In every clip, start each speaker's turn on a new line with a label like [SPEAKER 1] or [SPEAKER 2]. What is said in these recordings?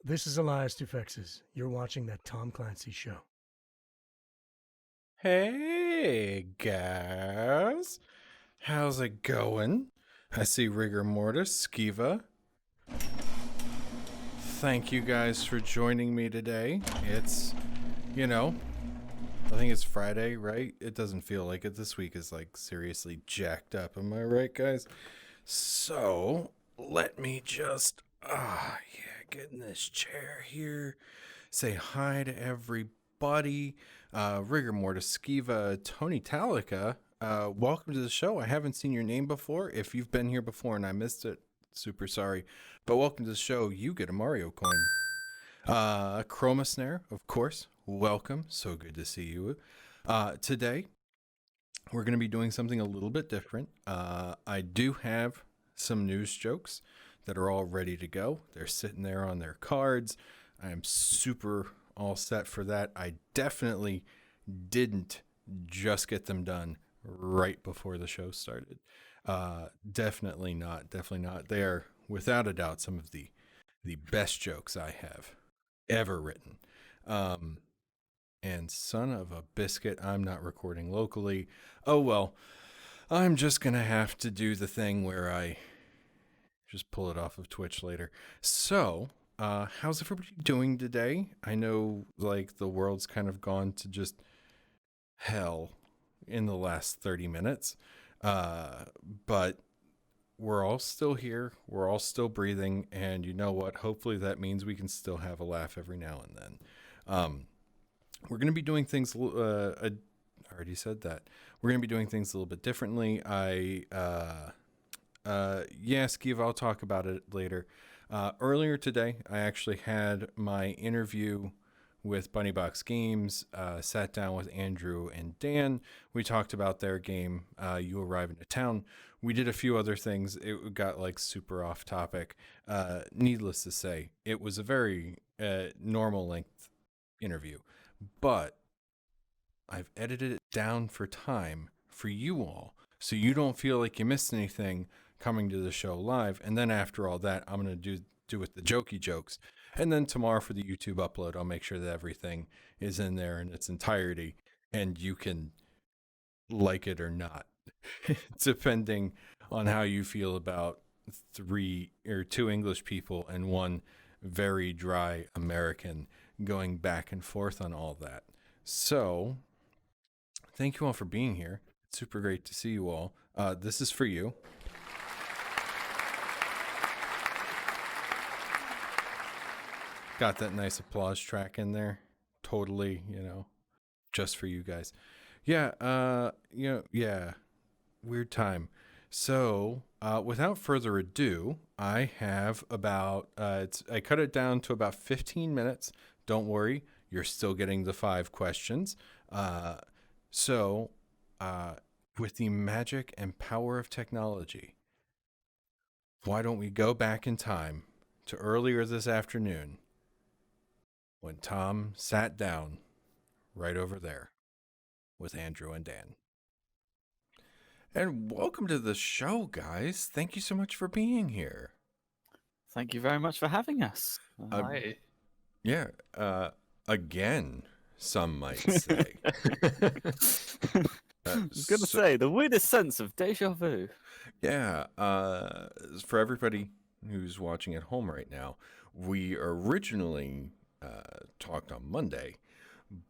[SPEAKER 1] This is Elias Dufexes. You're watching that Tom Clancy show.
[SPEAKER 2] Hey, guys. How's it going? I see Rigor Mortis, Skiva. Thank you guys for joining me today. It's, I think it's Friday, right? It doesn't feel like it. This week is like seriously jacked up. Am I right, guys? So, let me just, get in this chair here. Say hi to everybody. Rigor Mortis, Skiva, Tony Talica. Welcome to the show. I haven't seen your name before. If you've been here before and I missed it, super sorry. But welcome to the show. You get a Mario coin. Chroma Snare, of course. Welcome. So good to see you. Today, we're going to be doing something a little bit different. I do have some news jokes that are all ready to go. They're sitting there on their cards. I am super all set for that. I definitely didn't just get them done right before the show started. Definitely not. They are, without a doubt, some of the best jokes I have ever written. And son of a biscuit, I'm not recording locally. Oh, well, I'm just going to have to do the thing where I just pull it off of Twitch later. So, how's everybody doing today? I know, like, the world's kind of gone to just hell in the last 30 minutes. But we're all still here. We're all still breathing. And you know what? Hopefully that means we can still have a laugh every now and then. We're going to be doing things, I already said that. We're going to be doing things a little bit differently. Skiva, I'll talk about it later. Earlier today, I actually had my interview with Bunnybox Games, sat down with Andrew and Dan. We talked about their game, You Arrive into Town. We did a few other things. It got like super off topic. Needless to say, it was a very normal length interview, but I've edited it down for time for you all, so you don't feel like you missed anything coming to the show live. And then after all that, I'm going to do with the jokey jokes. And then tomorrow for the YouTube upload, I'll make sure that everything is in there in its entirety and you can like it or not, depending on how you feel about two English people and one very dry American going back and forth on all that. So thank you all for being here. It's super great to see you all. This is for you. Got that nice applause track in there. Totally, just for you guys. Yeah, weird time. So, without further ado, I have about, I cut it down to about 15 minutes. Don't worry, you're still getting the 5 questions. So, with the magic and power of technology, why don't we go back in time to earlier this afternoon when Thom sat down right over there with Andrew and Dan. And welcome to the show, guys. Thank you so much for being here.
[SPEAKER 3] Thank you very much for having us.
[SPEAKER 4] Hi.
[SPEAKER 2] Yeah, again, some might say.
[SPEAKER 3] I was going to say, the weirdest sense of deja vu.
[SPEAKER 2] Yeah, for everybody who's watching at home right now, we originally talked on Monday,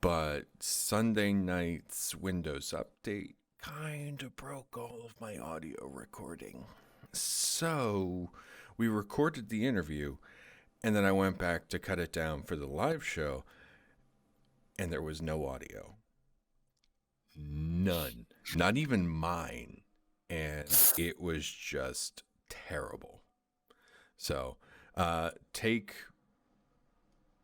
[SPEAKER 2] but Sunday night's Windows update kind of broke all of my audio recording. So we recorded the interview, and then I went back to cut it down for the live show, and there was no audio. None. Not even mine. And it was just terrible. So, take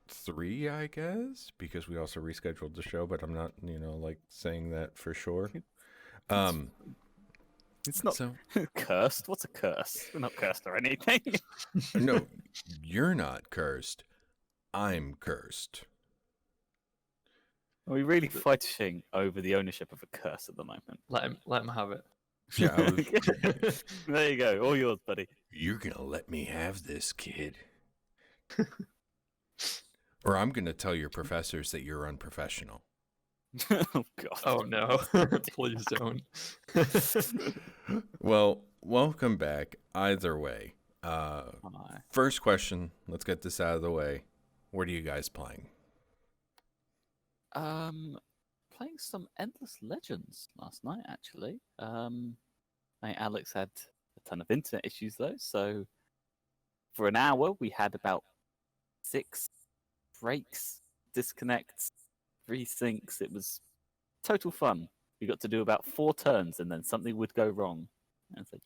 [SPEAKER 2] 3, I guess, because we also rescheduled the show, but I'm not, saying that for sure.
[SPEAKER 3] It's not cursed. What's a curse? We're not cursed or anything.
[SPEAKER 2] No, you're not cursed. I'm cursed.
[SPEAKER 3] Are we really fighting over the ownership of a curse at the moment?
[SPEAKER 4] Let him have it.
[SPEAKER 2] Yeah,
[SPEAKER 3] There you go. All yours, buddy.
[SPEAKER 2] You're gonna let me have this, kid. Or I'm going to tell your professors that you're unprofessional.
[SPEAKER 3] Oh god.
[SPEAKER 4] Oh no, please don't.
[SPEAKER 2] Well, welcome back. Either way,
[SPEAKER 3] Hi.
[SPEAKER 2] first question. Let's get this out of the way. What are you guys playing?
[SPEAKER 3] Playing some Endless Legends last night, actually. Alex had a ton of internet issues though, so for an hour we had about 6 breaks, disconnects, resyncs. It was total fun. We got to do about 4 turns, and then something would go wrong. And it's like,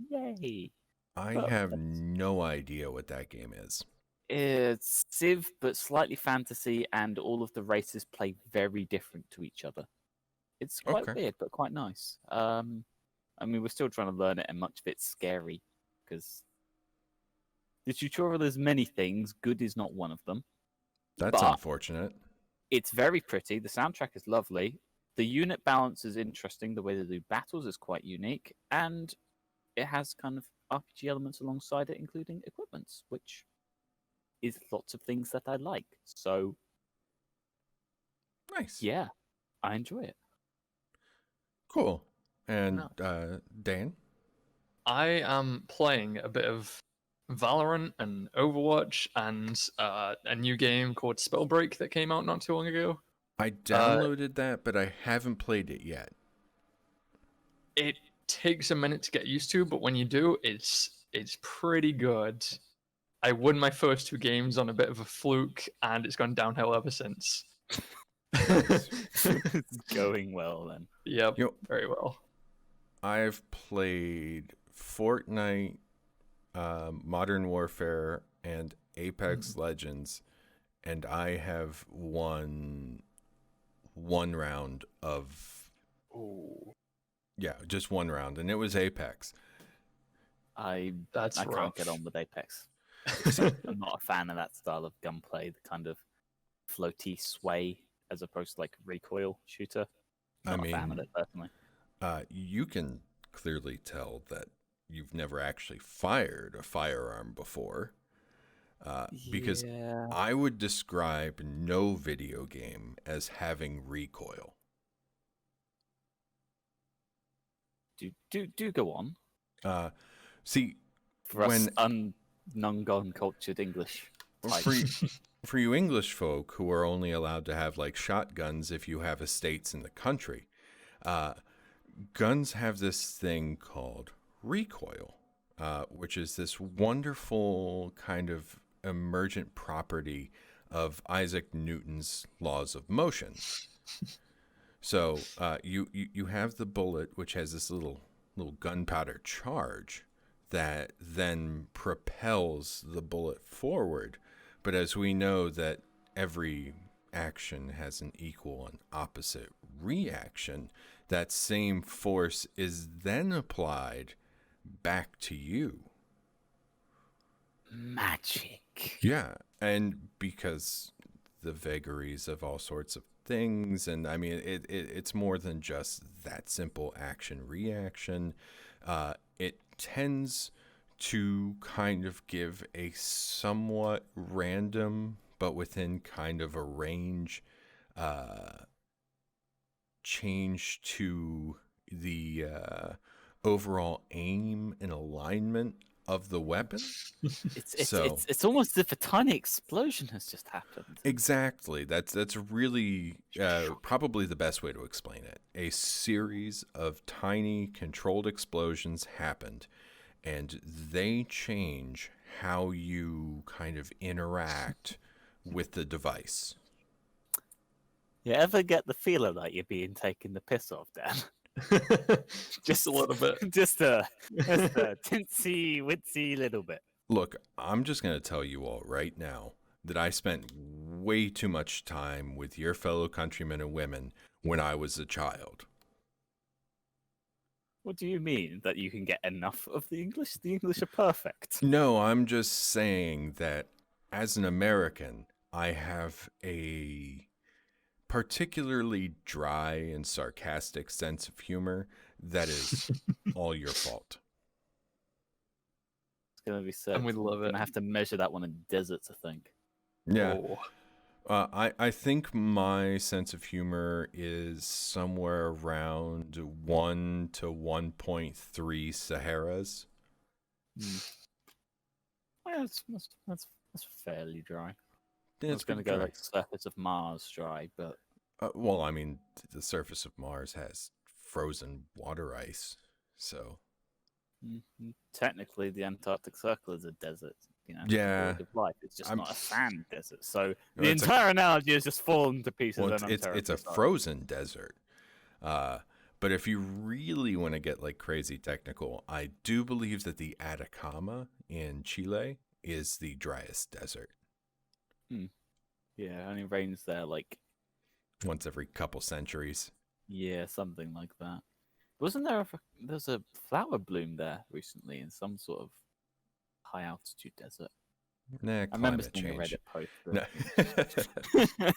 [SPEAKER 3] yay!
[SPEAKER 2] I
[SPEAKER 3] But
[SPEAKER 2] have no idea what that game is.
[SPEAKER 3] it's Civ, but slightly fantasy, and all of the races play very different to each other. It's quite
[SPEAKER 2] Okay.
[SPEAKER 3] weird, but quite nice. I mean, we're still trying to learn it, and much of it's scary because the tutorial is many things. Good is not one of them.
[SPEAKER 2] That's
[SPEAKER 3] But
[SPEAKER 2] unfortunate.
[SPEAKER 3] it's very pretty. The soundtrack is lovely. The unit balance is interesting. The way they do battles is quite unique, and it has kind of RPG elements alongside it, including equipments, which is lots of things that I like. So
[SPEAKER 2] Nice.
[SPEAKER 3] yeah, I enjoy it.
[SPEAKER 2] Cool. And
[SPEAKER 4] Nice.
[SPEAKER 2] Dan?
[SPEAKER 4] I am playing a bit of Valorant and Overwatch and a new game called Spellbreak that came out not too long ago.
[SPEAKER 2] I downloaded that, but I haven't played it yet.
[SPEAKER 4] It takes a minute to get used to, but when you do, it's pretty good. I won my first 2 games on a bit of a fluke, and it's gone downhill ever since.
[SPEAKER 3] It's going well then.
[SPEAKER 4] Yep,
[SPEAKER 2] You know,
[SPEAKER 4] very well.
[SPEAKER 2] I've played Fortnite, Modern Warfare, and Apex Legends, and I have won 1 round of...
[SPEAKER 4] Ooh,
[SPEAKER 2] Yeah, just 1 round, and it was Apex.
[SPEAKER 3] I
[SPEAKER 4] that's
[SPEAKER 3] can't
[SPEAKER 4] rough.
[SPEAKER 3] get on with Apex. I'm not a fan of that style of gunplay, the kind of floaty sway as opposed to like recoil shooter. Not a fan of it personally.
[SPEAKER 2] You can clearly tell that you've never actually fired a firearm before, because
[SPEAKER 3] Yeah.
[SPEAKER 2] I would describe no video game as having recoil.
[SPEAKER 3] Do go on.
[SPEAKER 2] See,
[SPEAKER 3] For us non-gun cultured English types.
[SPEAKER 2] for you English folk who are only allowed to have like shotguns if you have estates in the country, guns have this thing called recoil, which is this wonderful kind of emergent property of Isaac Newton's laws of motion. So you have the bullet, which has this little gunpowder charge that then propels the bullet forward. But as we know that every action has an equal and opposite reaction, that same force is then applied back to you.
[SPEAKER 3] Magic.
[SPEAKER 2] Yeah, and because the vagaries of all sorts of things, and I mean, it's more than just that simple action-reaction. It tends to kind of give a somewhat random, but within kind of a range, change to the overall aim and alignment of the weapon.
[SPEAKER 3] It's almost as if a tiny explosion has just happened.
[SPEAKER 2] Exactly. That's really probably the best way to explain it. A series of tiny controlled explosions happened, and they change how you kind of interact with the device.
[SPEAKER 3] You ever get the feeling that you're being taken the piss off, Dan?
[SPEAKER 4] Just a little bit.
[SPEAKER 3] Just a tinsy, witsy little bit.
[SPEAKER 2] Look, I'm just going to tell you all right now that I spent way too much time with your fellow countrymen and women when I was a child.
[SPEAKER 3] What do you mean? That you can get enough of the English? The English are perfect.
[SPEAKER 2] No, I'm just saying that as an American, I have a particularly dry and sarcastic sense of humor that is all your fault.
[SPEAKER 3] It's going to be said.
[SPEAKER 4] And we love
[SPEAKER 3] I'm
[SPEAKER 4] it.
[SPEAKER 3] going to have to measure that one in deserts, I think.
[SPEAKER 2] Yeah.
[SPEAKER 4] Oh.
[SPEAKER 2] I think my sense of humor is somewhere around 1 to 1.3 Saharas.
[SPEAKER 3] Yeah, that's fairly dry. I
[SPEAKER 2] Yeah,
[SPEAKER 3] was
[SPEAKER 2] it's
[SPEAKER 3] going to
[SPEAKER 2] pretty
[SPEAKER 3] go
[SPEAKER 2] dry.
[SPEAKER 3] like surface of Mars dry, but
[SPEAKER 2] Well, I mean, the surface of Mars has frozen water ice, so
[SPEAKER 3] technically the Antarctic Circle is a desert. You know,
[SPEAKER 2] yeah,
[SPEAKER 3] void of life. It's just
[SPEAKER 2] I'm.
[SPEAKER 3] not a sand desert. So
[SPEAKER 2] No,
[SPEAKER 3] the
[SPEAKER 2] it's a
[SPEAKER 3] entire analogy has just fallen to pieces,
[SPEAKER 2] well,
[SPEAKER 3] and I'm terribly
[SPEAKER 2] it's a
[SPEAKER 3] sorry.
[SPEAKER 2] frozen desert. Uh, but if you really want to get like crazy technical, I do believe that the Atacama in Chile is the driest desert.
[SPEAKER 3] Yeah, it only rains there like
[SPEAKER 2] Once every couple centuries.
[SPEAKER 3] something like that. Wasn't there there's a flower bloom there recently in some sort of high altitude desert?
[SPEAKER 2] Nah,
[SPEAKER 3] I remember
[SPEAKER 2] climate
[SPEAKER 3] seeing a
[SPEAKER 2] change.
[SPEAKER 3] Reddit post.
[SPEAKER 2] No.
[SPEAKER 3] But...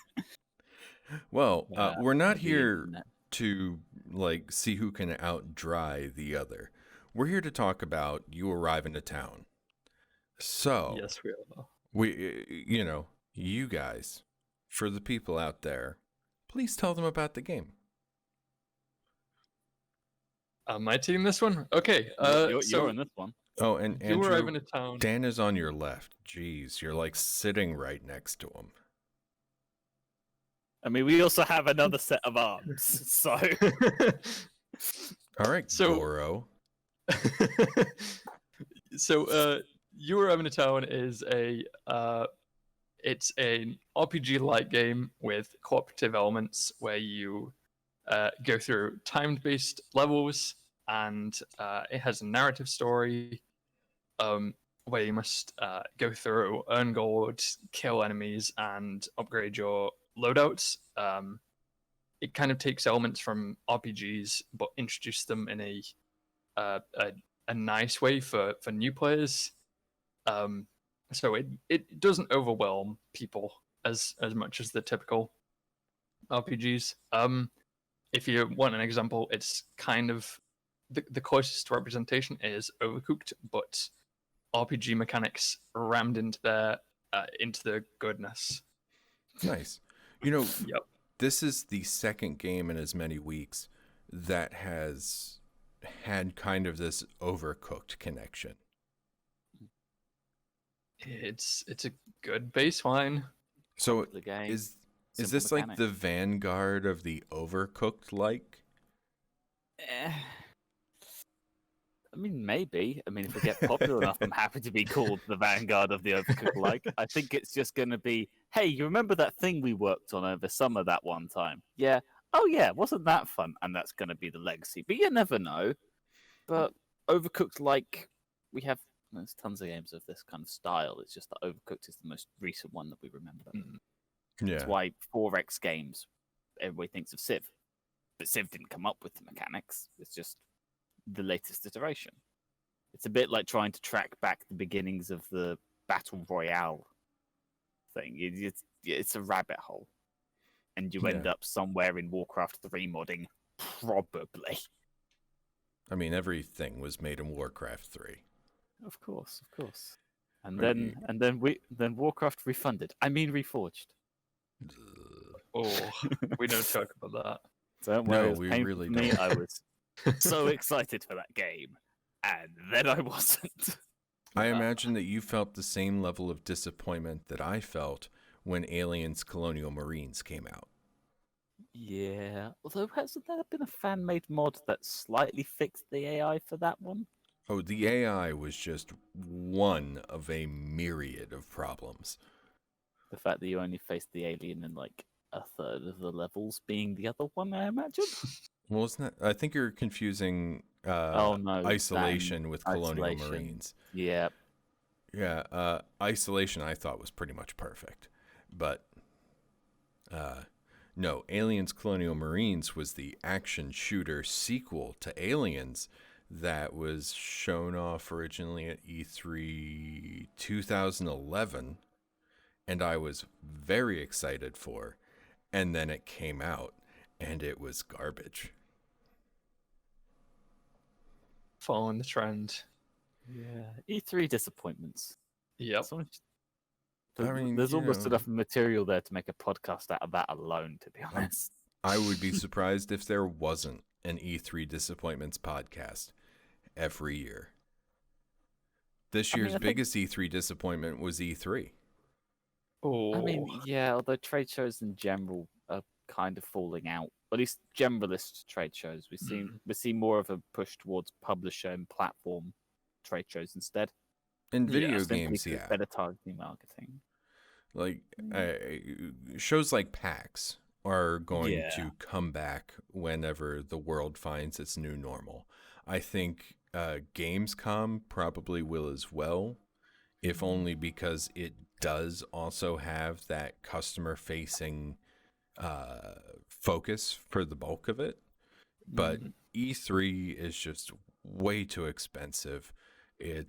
[SPEAKER 2] Well, we're not
[SPEAKER 3] the
[SPEAKER 2] here
[SPEAKER 3] internet.
[SPEAKER 2] to like see who can out dry the other. We're here to talk about you arriving to town. So
[SPEAKER 4] Yes, we are.
[SPEAKER 2] you guys, for the people out there, please tell them about the game.
[SPEAKER 4] My team this one? Okay.
[SPEAKER 3] You're in this one.
[SPEAKER 2] Oh, and
[SPEAKER 4] you
[SPEAKER 2] Andrew,
[SPEAKER 4] arrive in a town.
[SPEAKER 2] Dan is on your left. Jeez, you're like sitting right next to him.
[SPEAKER 3] I mean, we also have another set of arms, so
[SPEAKER 2] All right,
[SPEAKER 4] So-
[SPEAKER 2] Goro.
[SPEAKER 4] So, you arrive in a town is it's an RPG-like game with cooperative elements where you go through timed-based levels, and it has a narrative story where you must go through, earn gold, kill enemies, and upgrade your loadouts. It kind of takes elements from RPGs, but introduce them in a nice way for new players. So it doesn't overwhelm people as much as the typical RPGs. If you want an example, it's kind of the closest representation is Overcooked, but RPG mechanics rammed into the goodness.
[SPEAKER 2] Nice. You know,
[SPEAKER 4] Yep.
[SPEAKER 2] this is the second game in as many weeks that has had kind of this Overcooked connection.
[SPEAKER 4] It's a good baseline.
[SPEAKER 2] So
[SPEAKER 3] the game.
[SPEAKER 2] is
[SPEAKER 3] Simple
[SPEAKER 2] this like
[SPEAKER 3] mechanics.
[SPEAKER 2] the vanguard of the Overcooked like?
[SPEAKER 3] I mean, maybe. I mean, if we get popular enough, I'm happy to be called the vanguard of the Overcooked like. I think it's just going to be, hey, you remember that thing we worked on over summer that one time? Yeah. Oh, yeah, wasn't that fun? And that's going to be the legacy. But you never know. But Overcooked like, there's tons of games of this kind of style. It's just that Overcooked is the most recent one that we remember.
[SPEAKER 2] Yeah.
[SPEAKER 3] That's why 4X games, everybody thinks of Civ. But Civ didn't come up with the mechanics. It's just the latest iteration. It's a bit like trying to track back the beginnings of the Battle Royale thing. It's a rabbit hole. And you end up somewhere in Warcraft 3 modding, probably.
[SPEAKER 2] I mean, everything was made in Warcraft 3.
[SPEAKER 3] Of course. And then Warcraft refunded. I mean reforged.
[SPEAKER 4] Oh, we don't talk about that.
[SPEAKER 3] Don't
[SPEAKER 2] No,
[SPEAKER 3] worry, it was
[SPEAKER 2] we
[SPEAKER 3] painful
[SPEAKER 2] really
[SPEAKER 3] for me.
[SPEAKER 2] don't.
[SPEAKER 3] I was so excited for that game, and then I wasn't.
[SPEAKER 2] I imagine that you felt the same level of disappointment that I felt when Aliens Colonial Marines came out.
[SPEAKER 3] Yeah, although hasn't there been a fan-made mod that slightly fixed the AI for that one?
[SPEAKER 2] Oh, the AI was just one of a myriad of problems.
[SPEAKER 3] The fact that you only faced the alien in like a third of the levels being the other one, I imagine.
[SPEAKER 2] Well, isn't that? I think you're confusing
[SPEAKER 3] Oh no,
[SPEAKER 2] Isolation with Colonial
[SPEAKER 3] Isolation.
[SPEAKER 2] Marines.
[SPEAKER 3] Yeah,
[SPEAKER 2] Yeah, Isolation I thought was pretty much perfect. But no, Aliens Colonial Marines was the action shooter sequel to Aliens that was shown off originally at E3 2011, and I was very excited for. And then it came out, and it was garbage.
[SPEAKER 4] Following the trend.
[SPEAKER 3] yeah. E3 disappointments.
[SPEAKER 4] Yep.
[SPEAKER 3] Someone There's almost enough material there to make a podcast out of that alone, to be honest.
[SPEAKER 2] I would be surprised if there wasn't an E3 Disappointments podcast every year. This year's biggest E3 disappointment was E3.
[SPEAKER 4] Oh,
[SPEAKER 3] I mean, yeah, although trade shows in general are kind of falling out, at least generalist trade shows, we see more of a push towards publisher and platform trade shows instead.
[SPEAKER 2] In video games,
[SPEAKER 3] yeah, better targeting marketing.
[SPEAKER 2] Like shows like PAX are going to come back whenever the world finds its new normal. I think Gamescom probably will as well, if only because it does also have that customer-facing focus for the bulk of it. But E3 is just way too expensive. I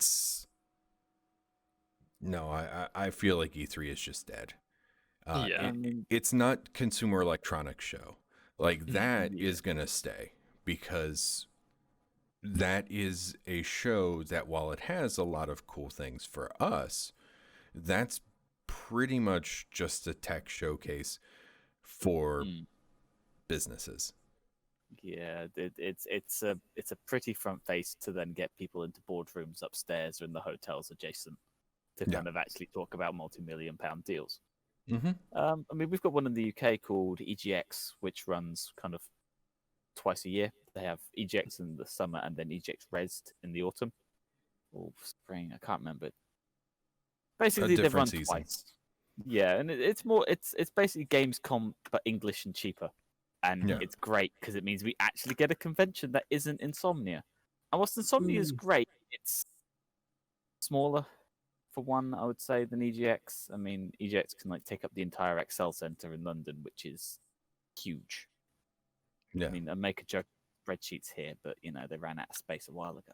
[SPEAKER 2] feel like E3 is just dead. It's not Consumer Electronics Show. Like, that is going to stay, because that is a show that, while it has a lot of cool things for us, that's pretty much just a tech showcase for businesses.
[SPEAKER 3] Yeah, it's a pretty front face to then get people into boardrooms upstairs or in the hotels adjacent to kind of actually talk about multi-million-pound deals. I mean, we've got one in the UK called EGX, which runs kind of twice a year. They have EGX in the summer and then EGX Rezzed in the autumn or spring. I can't remember. Basically, they run twice. Yeah, and it's basically Gamescom but English and cheaper, and it's great because it means we actually get a convention that isn't Insomnia. And whilst Insomnia is great, it's smaller. For one, I would say, than EGX. I mean, EGX can take up the entire Excel Center in London, which is huge. Yeah. I mean, I make a joke spreadsheets here, but they ran out of space a while ago.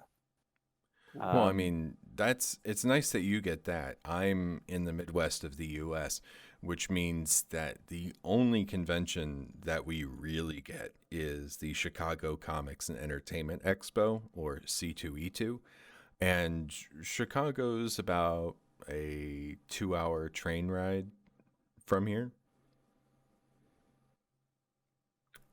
[SPEAKER 2] Well, I mean, it's nice that you get that. I'm in the Midwest of the U.S., which means that the only convention that we really get is the Chicago Comics and Entertainment Expo, or C2E2. And Chicago's about a 2-hour train ride from here.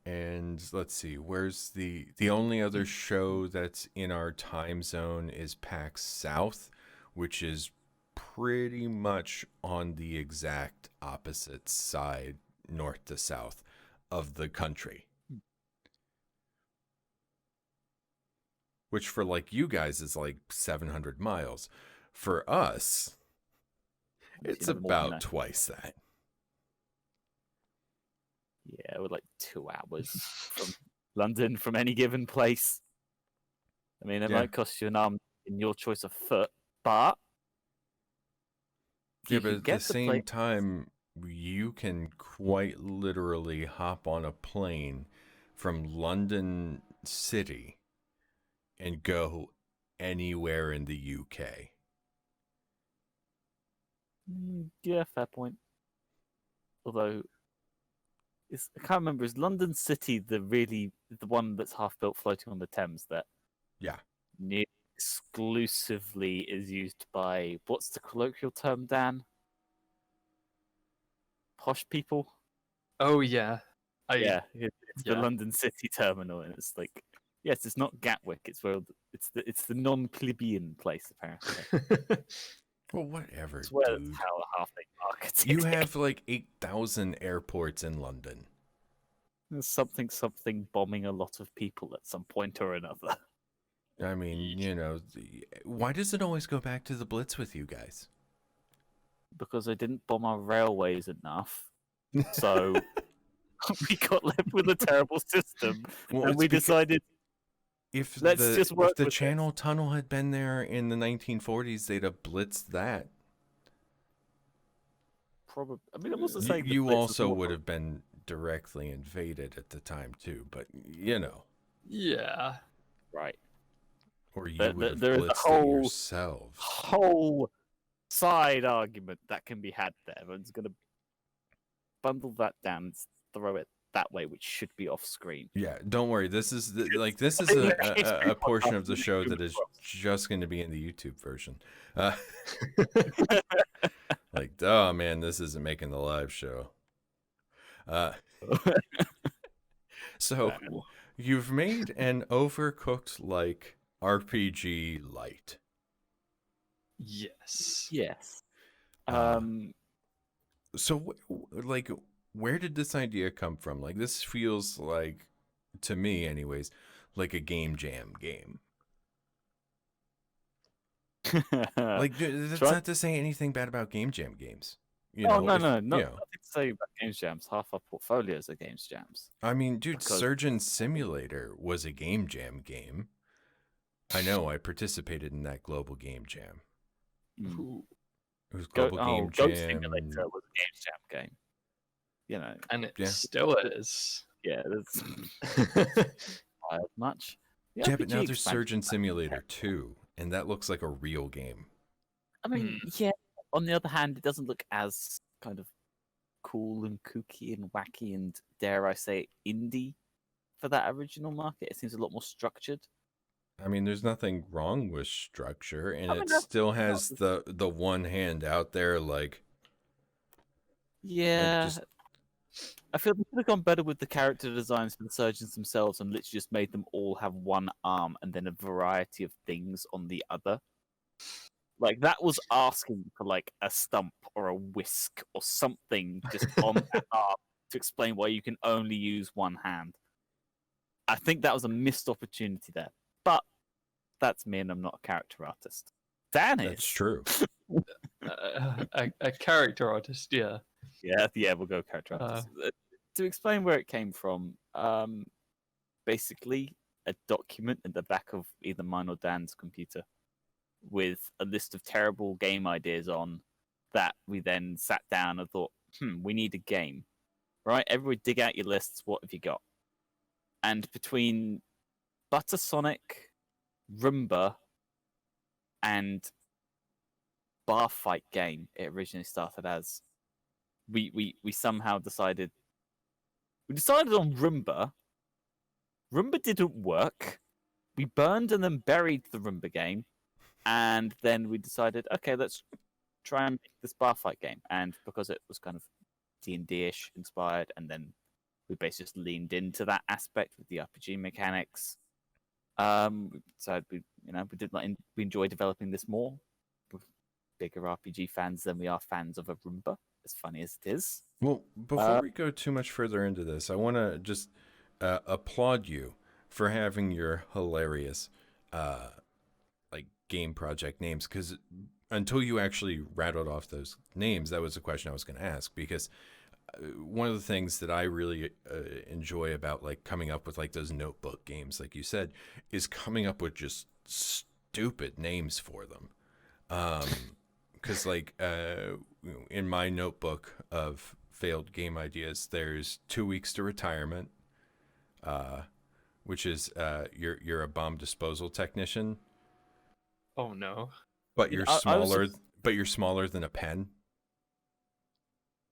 [SPEAKER 2] And let's see, where's the only other show that's in our time zone is PAX South, which is pretty much on the exact opposite side, north to south, of the country. Which for you guys is 700 miles. For us, it's about twice that.
[SPEAKER 3] Yeah, we're 2 hours from London from any given place. I mean, it might cost you an arm in your choice of foot, but
[SPEAKER 2] but at the same time, you can quite literally hop on a plane from London City and go anywhere in the UK.
[SPEAKER 3] Yeah, fair point. Although, I can't remember, is London City the one that's half-built floating on the Thames that exclusively is used by, what's the colloquial term, Dan? Posh people?
[SPEAKER 4] Oh, yeah.
[SPEAKER 3] It's the London City terminal, and it's yes, it's not Gatwick. It's the non-plebeian place, apparently.
[SPEAKER 2] Well, whatever,
[SPEAKER 3] it's where
[SPEAKER 2] dude.
[SPEAKER 3] How half they market.
[SPEAKER 2] You have 8,000 airports in London.
[SPEAKER 3] There's something bombing a lot of people at some point or another.
[SPEAKER 2] I mean, why does it always go back to the Blitz with you guys?
[SPEAKER 3] Because they didn't bomb our railways enough, so we got left with a terrible system, and we decided.
[SPEAKER 2] If the Channel Tunnel had been there in the 1940s, they'd have blitzed that.
[SPEAKER 3] Probably. I mean, I wasn't saying
[SPEAKER 2] you also would have been directly invaded at the time too, but
[SPEAKER 4] Yeah.
[SPEAKER 3] Right.
[SPEAKER 2] Or you would have blitzed it yourselves.
[SPEAKER 3] Whole side argument that can be had there. Everyone's going to bundle that down and throw it that way, which should be off screen.
[SPEAKER 2] Yeah, don't worry. This is a portion of the show that is just going to be in the YouTube version. Like, oh man, this isn't making the live show. So you've made an overcooked like RPG light.
[SPEAKER 4] Yes.
[SPEAKER 3] Yes.
[SPEAKER 2] So like, where did this idea come from? Like, this feels like, to me anyways, like a game jam game. Like, that's not to say anything bad about game jam games. You know,
[SPEAKER 3] no,
[SPEAKER 2] nothing
[SPEAKER 3] to say about games jams. Half our portfolios are games jams.
[SPEAKER 2] I mean, dude, Surgeon Simulator was a game jam game. I know, I participated in that global game jam. It was global game jam.
[SPEAKER 3] Ghost Simulator was a games jam game. You know,
[SPEAKER 4] and it still is.
[SPEAKER 3] Yeah, it's much.
[SPEAKER 2] Yeah, but now there's Surgeon Simulator 2, and that looks like a real game.
[SPEAKER 3] I mean, yeah. On the other hand, it doesn't look as kind of cool and kooky and wacky and, dare I say, indie for that original market. It seems a lot more structured.
[SPEAKER 2] I mean, there's nothing wrong with structure, and it still has the one hand out there, like...
[SPEAKER 3] Yeah. I feel they could have gone better with the character designs for the surgeons themselves and literally just made them all have one arm and then a variety of things on the other. Like, that was asking for, like, a stump or a whisk or something just on that arm to explain why you can only use one hand. I think that was a missed opportunity there. But that's me, and I'm not a character artist. Dan is.
[SPEAKER 2] That's true.
[SPEAKER 4] A character artist, yeah.
[SPEAKER 3] Yeah, we'll go character artist. To explain where it came from, basically a document at the back of either mine or Dan's computer with a list of terrible game ideas on that we then sat down and thought, we need a game. Right? Everybody dig out your lists. What have you got? And between Butter Sonic, Roomba, and Bar Fight Game, it originally started as, we somehow decided on Roomba. Roomba didn't work. We burned and then buried the Roomba game. And then we decided, okay, let's try and make this bar fight game. And because it was kind of D&D-ish inspired, and then we basically just leaned into that aspect with the RPG mechanics. So we enjoy developing this more. We're bigger RPG fans than we are fans of a Roomba, as funny as it is.
[SPEAKER 2] Well, before we go too much further into this, I want to just applaud you for having your hilarious game project names, because until you actually rattled off those names, that was a question I was going to ask, because one of the things that I really enjoy about like coming up with like those notebook games, like you said, is coming up with just stupid names for them. Because like in my notebook of failed game ideas, there's 2 weeks to retirement, which is you're a bomb disposal technician.
[SPEAKER 4] Oh no!
[SPEAKER 2] But you're smaller. But you're smaller than a pen.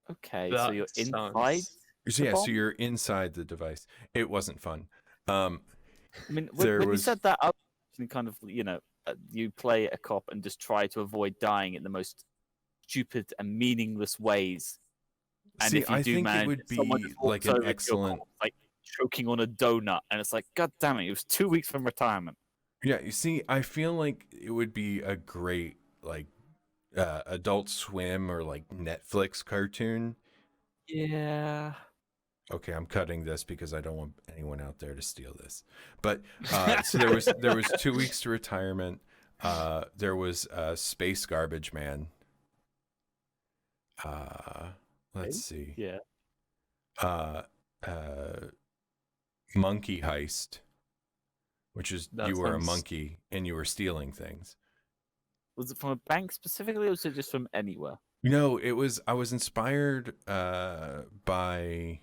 [SPEAKER 3] Okay, so you're inside.
[SPEAKER 2] So you're inside the device. It wasn't fun. I
[SPEAKER 3] mean, when you said that, I was kind of, you play a cop and just try to avoid dying in the most stupid and meaningless ways. And if you
[SPEAKER 2] I
[SPEAKER 3] do
[SPEAKER 2] think
[SPEAKER 3] manage,
[SPEAKER 2] it would be like an excellent,
[SPEAKER 3] like choking on a donut, and it's like, God damn it! It was 2 weeks from retirement.
[SPEAKER 2] Yeah, you see, I feel like it would be a great like Adult Swim or like Netflix cartoon.
[SPEAKER 3] Yeah.
[SPEAKER 2] Okay, I'm cutting this because I don't want anyone out there to steal this. But so there was 2 weeks to retirement. There was Space Garbage Man. Let's see.
[SPEAKER 3] Yeah.
[SPEAKER 2] Monkey Heist, which is you were a monkey and you were stealing things.
[SPEAKER 3] Was it from a bank specifically, or was it just from anywhere?
[SPEAKER 2] No, I was inspired by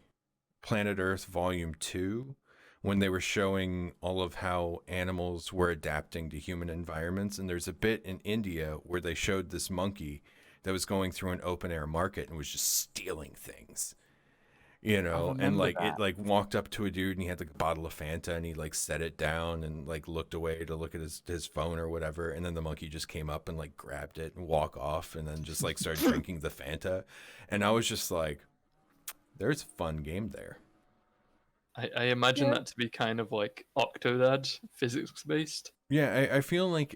[SPEAKER 2] Planet Earth Volume 2 when they were showing all of how animals were adapting to human environments. And there's a bit in India where they showed this monkey that was going through an open air market and was just stealing things. you know, and
[SPEAKER 3] remember
[SPEAKER 2] like it
[SPEAKER 3] that.
[SPEAKER 2] like walked up to a dude and he had like a bottle of Fanta and he like set it down and like looked away to look at his phone or whatever, and then the monkey just came up and like grabbed it and walk off and then just like started drinking the Fanta, and I was just like, there's a fun game there.
[SPEAKER 4] I imagine
[SPEAKER 3] Yeah.
[SPEAKER 4] that to be kind of like Octodad, physics based.
[SPEAKER 2] Yeah, I feel like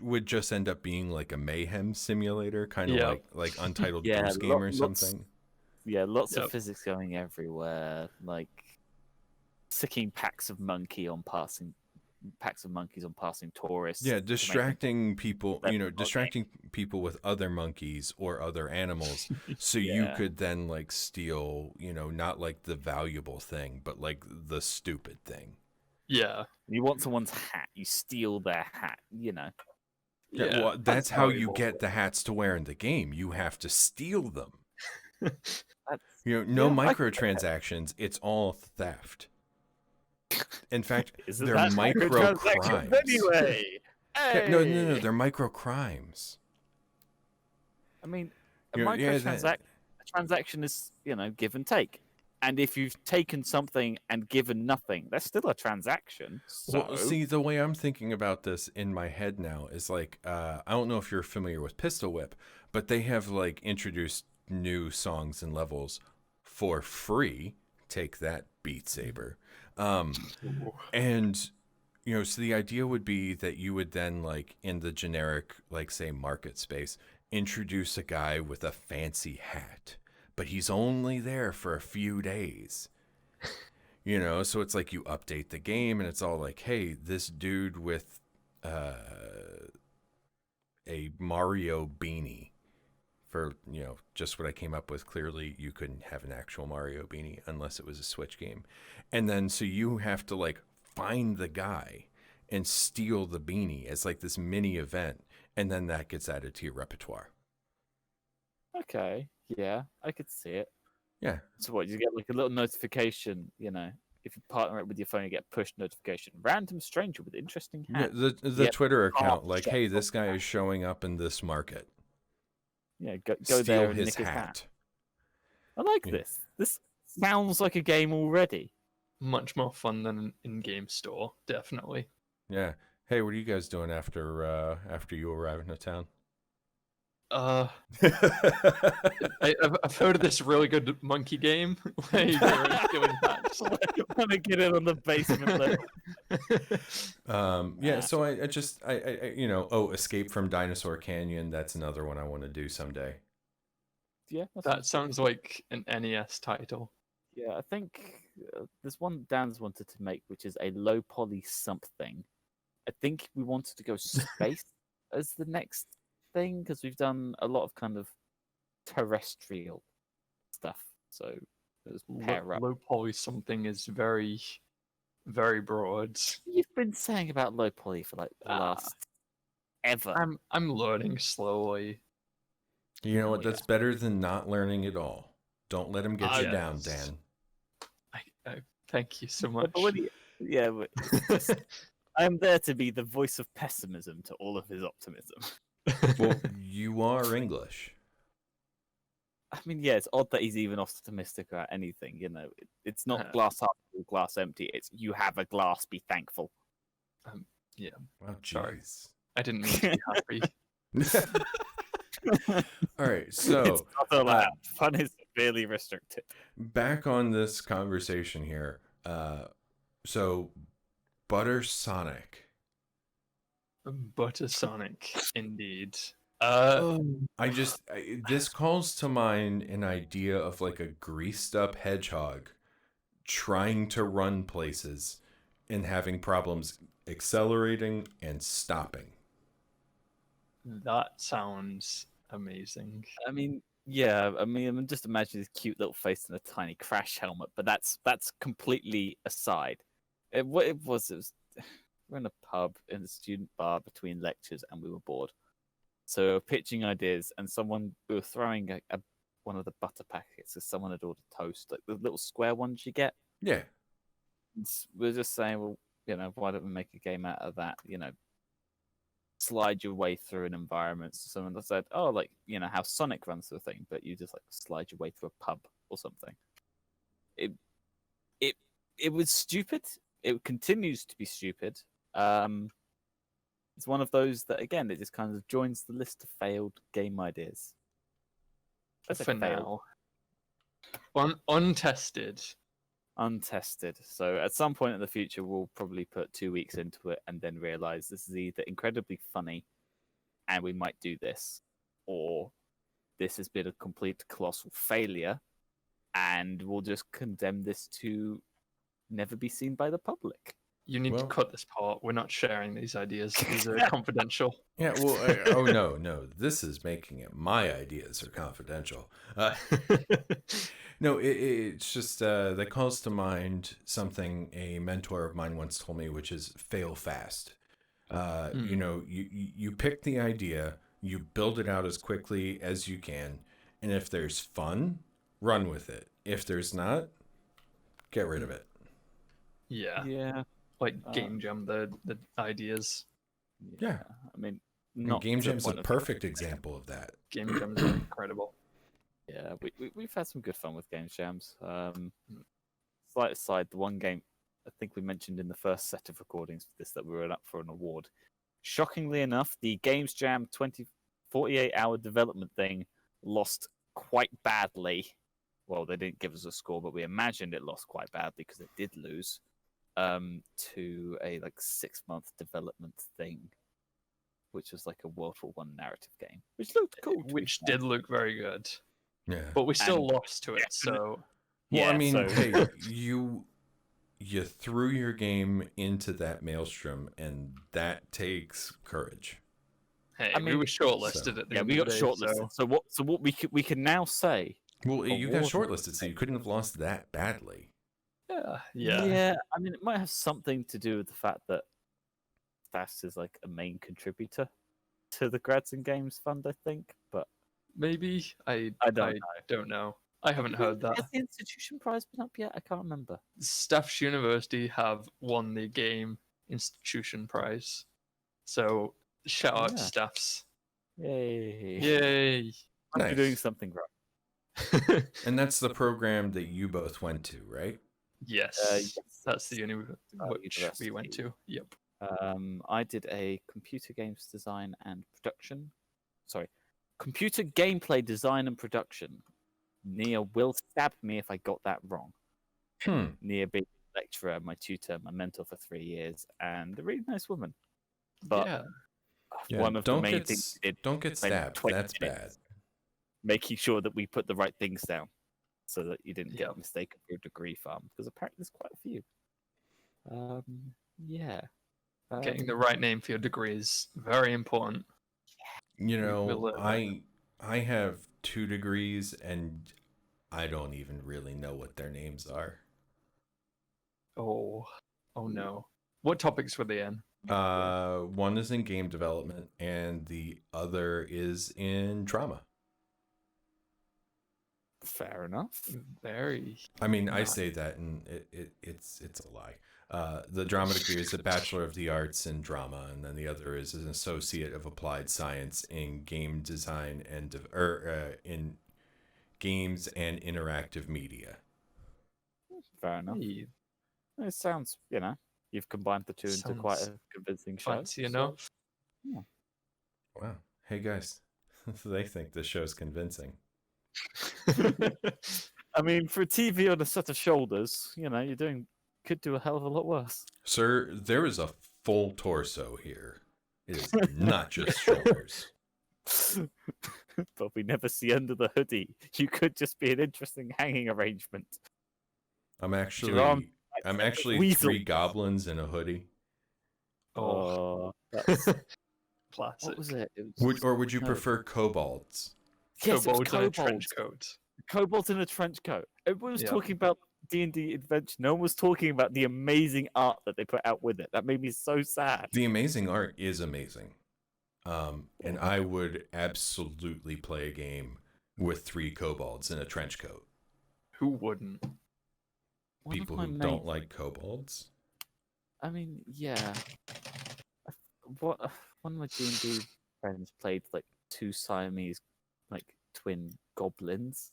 [SPEAKER 2] would just end up being like a mayhem simulator, kind of
[SPEAKER 4] Yeah.
[SPEAKER 2] like Untitled
[SPEAKER 3] Yeah,
[SPEAKER 2] Goose Game or
[SPEAKER 3] lots.
[SPEAKER 2] something.
[SPEAKER 3] Yeah, lots
[SPEAKER 4] Yep.
[SPEAKER 3] of physics going everywhere, like sicking packs of monkeys on passing tourists.
[SPEAKER 2] Yeah,
[SPEAKER 3] to make them
[SPEAKER 2] distracting people,
[SPEAKER 3] that
[SPEAKER 2] you know,
[SPEAKER 3] okay.
[SPEAKER 2] distracting people with other monkeys or other animals, so you
[SPEAKER 3] Yeah.
[SPEAKER 2] could then like steal, you know, not like the valuable thing, but like the stupid thing.
[SPEAKER 4] Yeah.
[SPEAKER 3] You want someone's hat, you steal their hat, you know.
[SPEAKER 2] Yeah,
[SPEAKER 4] Yeah.
[SPEAKER 2] well, that's how you
[SPEAKER 4] valuable.
[SPEAKER 2] get the hats to wear in the game. You have to steal them.
[SPEAKER 3] That's,
[SPEAKER 2] You know, no
[SPEAKER 3] Yeah, I-
[SPEAKER 2] microtransactions. It's all theft. In fact,
[SPEAKER 3] Isn't
[SPEAKER 2] they're
[SPEAKER 3] that
[SPEAKER 2] micro
[SPEAKER 3] microtransactions
[SPEAKER 2] crimes.
[SPEAKER 3] anyway?
[SPEAKER 2] Yeah, no,
[SPEAKER 3] Hey!
[SPEAKER 2] they're micro crimes.
[SPEAKER 3] I mean, a
[SPEAKER 2] You know, yeah,
[SPEAKER 3] a transaction is, you know, give and take. And if you've taken something and given nothing, that's still a transaction. So,
[SPEAKER 2] Well, see, the way I'm thinking about this in my head now is like, I don't know if you're familiar with Pistol Whip, but they have like introduced new songs and levels for free. Take that, Beat Saber. And, you know, so the idea would be that you would then, like, in the generic, like, say, market space, introduce a guy with a fancy hat, but he's only there for a few days. You know, so it's like you update the game and it's all like, hey, this dude with a Mario beanie, for, you know, just what I came up with. Clearly you couldn't have an actual Mario beanie unless it was a Switch game. And then so you have to like find the guy and steal the beanie as like this mini event, and then that gets added to your repertoire.
[SPEAKER 3] okay, yeah, I could see it.
[SPEAKER 2] Yeah.
[SPEAKER 3] So what, you get like a little notification, you know, if you partner it with your phone, you get push notification. Random stranger with interesting
[SPEAKER 2] Yeah,
[SPEAKER 3] hat.
[SPEAKER 2] the
[SPEAKER 3] Yep.
[SPEAKER 2] Twitter account,
[SPEAKER 3] Oh,
[SPEAKER 2] like,
[SPEAKER 3] shut
[SPEAKER 2] hey,
[SPEAKER 3] up.
[SPEAKER 2] this guy is showing up in this market.
[SPEAKER 3] Yeah, go
[SPEAKER 2] Steal
[SPEAKER 3] there and
[SPEAKER 2] his
[SPEAKER 3] nick his hat.
[SPEAKER 2] hat.
[SPEAKER 3] I like
[SPEAKER 2] Yeah.
[SPEAKER 3] this. This sounds like a game already.
[SPEAKER 4] Much more fun than an in-game store, definitely.
[SPEAKER 2] Yeah. Hey, what are you guys doing after you arrive in the town?
[SPEAKER 4] I've heard of this really good monkey game where you're doing that.
[SPEAKER 3] I want to get it on the basement level.
[SPEAKER 2] Yeah, so I you know, Escape from Dinosaur Canyon, that's another one I want to do someday.
[SPEAKER 3] Yeah,
[SPEAKER 4] That sounds like an NES title.
[SPEAKER 3] Yeah, I think there's one Dan's wanted to make, which is a low poly something. I think we wanted to go space as the next thing because we've done a lot of kind of terrestrial stuff. So let's pair up.
[SPEAKER 4] Low poly something is very, very broad.
[SPEAKER 3] You've been saying about low poly for like the last ever.
[SPEAKER 4] I'm learning slowly.
[SPEAKER 2] You know what? That's better than not learning at all. Don't let him get you down,
[SPEAKER 4] Yes.
[SPEAKER 2] Dan.
[SPEAKER 4] I thank you so much.
[SPEAKER 3] But but it's just- I'm there to be the voice of pessimism to all of his optimism.
[SPEAKER 2] Well, you are English.
[SPEAKER 3] I mean, yeah, it's odd that he's even optimistic about anything. You know, it's not glass half full, glass empty. It's you have a glass, be thankful.
[SPEAKER 4] Yeah,
[SPEAKER 2] Wow,
[SPEAKER 4] Sorry.
[SPEAKER 2] jeez.
[SPEAKER 4] I didn't mean to be happy.
[SPEAKER 2] All right, so
[SPEAKER 3] It's not allowed. Fun is severely restricted.
[SPEAKER 2] back on this conversation here. So Butter Sonic.
[SPEAKER 4] Butter Sonic, indeed.
[SPEAKER 2] This calls to mind an idea of like a greased up hedgehog trying to run places and having problems accelerating and stopping.
[SPEAKER 4] That sounds amazing.
[SPEAKER 3] I mean, yeah. I mean, I'm just imagining this cute little face and a tiny crash helmet, but that's completely aside. What it was we're in a pub in a student bar between lectures, and we were bored. So we were pitching ideas, and we were throwing one of the butter packets because someone had ordered toast, like the little square ones you get.
[SPEAKER 2] Yeah.
[SPEAKER 3] We were just saying, well, you know, why don't we make a game out of that? You know, slide your way through an environment. So someone that said, "Oh, like how Sonic runs through a thing," but you just like slide your way through a pub or something. It it was stupid. It continues to be stupid. It's one of those that again, it just kind of joins the list of failed game ideas.
[SPEAKER 4] For now, untested.
[SPEAKER 3] Untested. So at some point in the future, we'll probably put 2 weeks into it and then realize this is either incredibly funny, and we might do this, or this has been a complete colossal failure, and we'll just condemn this to never be seen by the public.
[SPEAKER 4] You need to cut this part. We're not sharing these ideas. These are confidential.
[SPEAKER 2] Yeah, well, no. This is making it my ideas are confidential. No, it's just that calls to mind something a mentor of mine once told me, which is fail fast. You pick the idea, you build it out as quickly as you can, and if there's fun, run with it. If there's not, get rid of it.
[SPEAKER 4] Yeah. Like Game Jam, the ideas.
[SPEAKER 2] Yeah.
[SPEAKER 3] I mean,
[SPEAKER 2] Game Jam's a perfect example of that.
[SPEAKER 4] Game Jams are incredible.
[SPEAKER 3] Yeah, we've had some good fun with Game Jams. Slight aside, the one game I think we mentioned in the first set of recordings for this that we were up for an award. Shockingly enough, the Games Jam 48-hour development thing lost quite badly. Well, they didn't give us a score, but we imagined it lost quite badly because it did lose. To a 6-month development thing, which was like a World War I narrative game, which looked cool.
[SPEAKER 4] Which did look very good.
[SPEAKER 2] Yeah,
[SPEAKER 4] but we still lost to it. So,
[SPEAKER 2] hey, you threw your game into that maelstrom, and that takes courage.
[SPEAKER 4] Hey, we were shortlisted at the end
[SPEAKER 3] we got
[SPEAKER 4] of the day,
[SPEAKER 3] shortlisted. So what we can now say?
[SPEAKER 2] Well, you got shortlisted, so you couldn't have lost that badly.
[SPEAKER 4] Yeah.
[SPEAKER 3] I mean, it might have something to do with the fact that Fast is like a main contributor to the Grads and Games Fund, I think. But
[SPEAKER 4] maybe I don't know. I haven't heard that.
[SPEAKER 3] Has the institution prize been up yet? I can't remember.
[SPEAKER 4] Staffs University have won the game institution prize, so shout out to Staffs.
[SPEAKER 3] Yay!
[SPEAKER 2] Nice.
[SPEAKER 3] You're doing something right.
[SPEAKER 2] And that's the program that you both went to, right?
[SPEAKER 4] Yes, that's the university we went to. Yep.
[SPEAKER 3] I did a computer games design and production. Sorry, computer gameplay design and production. Nia will stab me if I got that wrong. Nia being a lecturer, my tutor, my mentor for 3 years, and a really nice woman. But one of the main things we did,
[SPEAKER 2] don't get stabbed. That's bad.
[SPEAKER 3] Making sure that we put the right things down, so that you didn't get mistaken for a degree farm, because apparently there's quite a few.
[SPEAKER 4] Getting the right name for your degree is very important.
[SPEAKER 2] I have 2 degrees, and I don't even really know what their names are.
[SPEAKER 4] Oh no. What topics were they in?
[SPEAKER 2] One is in game development, and the other is in drama.
[SPEAKER 3] Fair enough.
[SPEAKER 4] Very.
[SPEAKER 2] I mean, I say that, and it's a lie. The drama degree is a Bachelor of the Arts in drama, and then the other is an Associate of Applied Science in game design and in games and interactive media.
[SPEAKER 3] Fair enough. It sounds, you've combined the two into quite a convincing show.
[SPEAKER 4] Fancy enough.
[SPEAKER 3] Yeah.
[SPEAKER 2] Wow. Hey guys, they think the show's convincing.
[SPEAKER 3] I mean, for TV on a set of shoulders, could do a hell of a lot worse.
[SPEAKER 2] Sir, there is a full torso here. It is not just shoulders.
[SPEAKER 3] But we never see under the hoodie. You could just be an interesting hanging arrangement.
[SPEAKER 2] I'm actually 3 goblins in a hoodie.
[SPEAKER 3] Oh, that's
[SPEAKER 4] classic.
[SPEAKER 3] What was it?
[SPEAKER 2] Would you prefer kobolds?
[SPEAKER 3] Yes,
[SPEAKER 4] kobolds in a trench coat.
[SPEAKER 3] Kobolds in a trench coat. Everyone was talking about D&D Adventure. No one was talking about the amazing art that they put out with it. That made me so sad.
[SPEAKER 2] The amazing art is amazing. And I would absolutely play a game with 3 kobolds in a trench coat.
[SPEAKER 4] Who wouldn't?
[SPEAKER 2] People who don't like kobolds?
[SPEAKER 3] I mean, yeah. What one of my D&D friends played like two Siamese, like twin goblins.